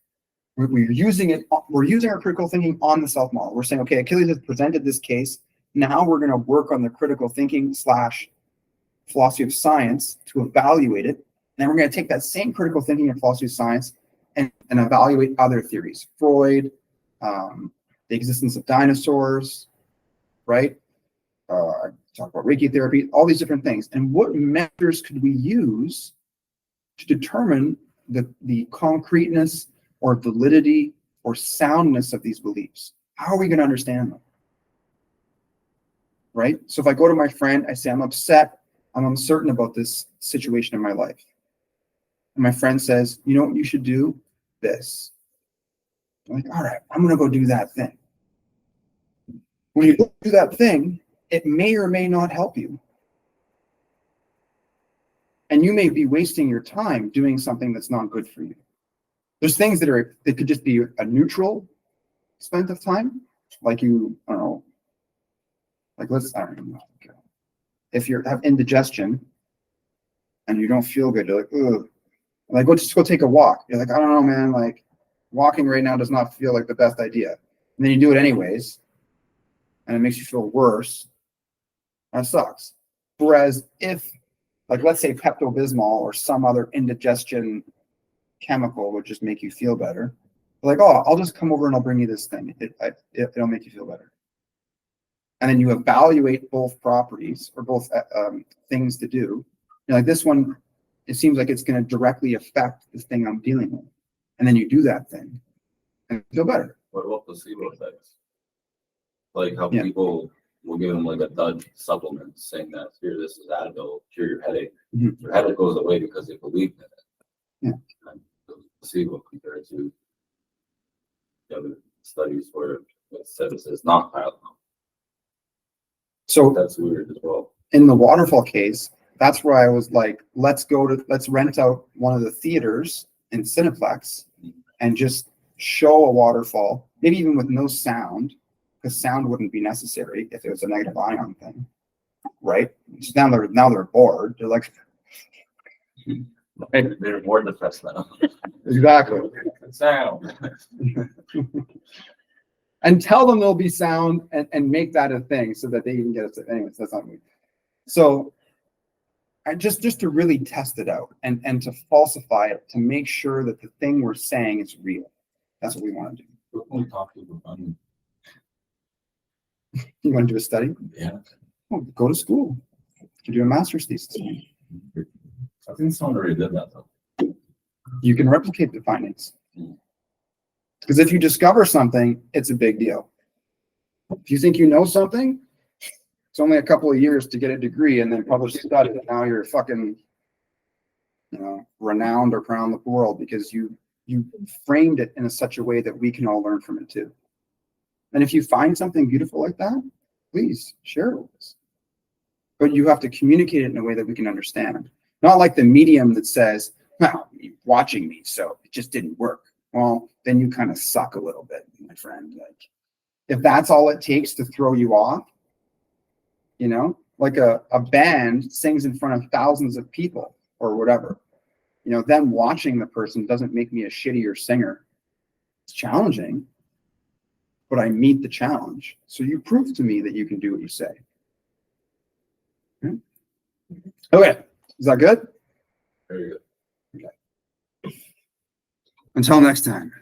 we're using our critical thinking on the self model. We're saying, okay, Achilles has presented this case. Now we're going to work on the critical thinking / philosophy of science to evaluate it. And then we're going to take that same critical thinking and philosophy of science and evaluate other theories. Freud, the existence of dinosaurs, right? Talk about Reiki therapy, all these different things. And what measures could we use to determine the concreteness or validity or soundness of these beliefs? How are we going to understand them? Right? So if I go to my friend, I say, I'm upset, I'm uncertain about this situation in my life. And my friend says, you know what you should do? This. I'm like, all right, I'm going to go do that thing. When you do that thing, it may or may not help you. And you may be wasting your time doing something that's not good for you. There's things that could just be a neutral spent of time. Like I don't know, like I don't even know. If you have indigestion and you don't feel good, you're like, ugh. Like, just go take a walk. You're like, I don't know, man. Like, walking right now does not feel like the best idea. And then you do it anyways, and it makes you feel worse. That sucks. Whereas if, like, let's say Pepto-Bismol or some other indigestion chemical would just make you feel better. Like, oh, I'll just come over and I'll bring you this thing. It'll make you feel better. And then you evaluate both properties or both things to do. You know, like this one, it seems like it's going to directly affect the thing I'm dealing with. And then you do that thing and feel better. What about placebo effects? Like how Yeah. people will give them like a dud supplement saying that here, this is Advil, cure your headache. Mhm. Your headache goes away because they believe in it. Yeah. And the placebo compared to the other studies where it says it's not Tylenol. So That's weird as well. in the waterfall case, that's where I was like, let's rent out one of the theaters in Cineplex and just show a waterfall, maybe even with no sound, because sound wouldn't be necessary if it was a negative ion thing, right? So now they're bored. They're like, They're more depressed now. exactly. Sound. And tell them there'll be sound and make that a thing so that they can get it. Anyways, that's not me. So I just to really test it out and to falsify it to make sure that the thing we're saying is real. That's what we want to do. We talk to people about You want to do a study? yeah. Well, go to school. You do a master's thesis. I think someone already did that though. You can replicate the findings. Because if you discover something, it's a big deal. If you think you know something, it's only a couple of years to get a degree and then publish a study. And now you're fucking, renowned around the world because you framed it in such a way that we can all learn from it too. And if you find something beautiful like that, please share it with us. But you have to communicate it in a way that we can understand. Not like the medium that says, well, you're watching me, so it just didn't work. Well, then you kind of suck a little bit, my friend. Like, if that's all it takes to throw you off, like a band sings in front of thousands of people or whatever, them watching the person doesn't make me a shittier singer. It's challenging, but I meet the challenge. So you prove to me that you can do what you say. Okay. Is that good? Very good. Until next time.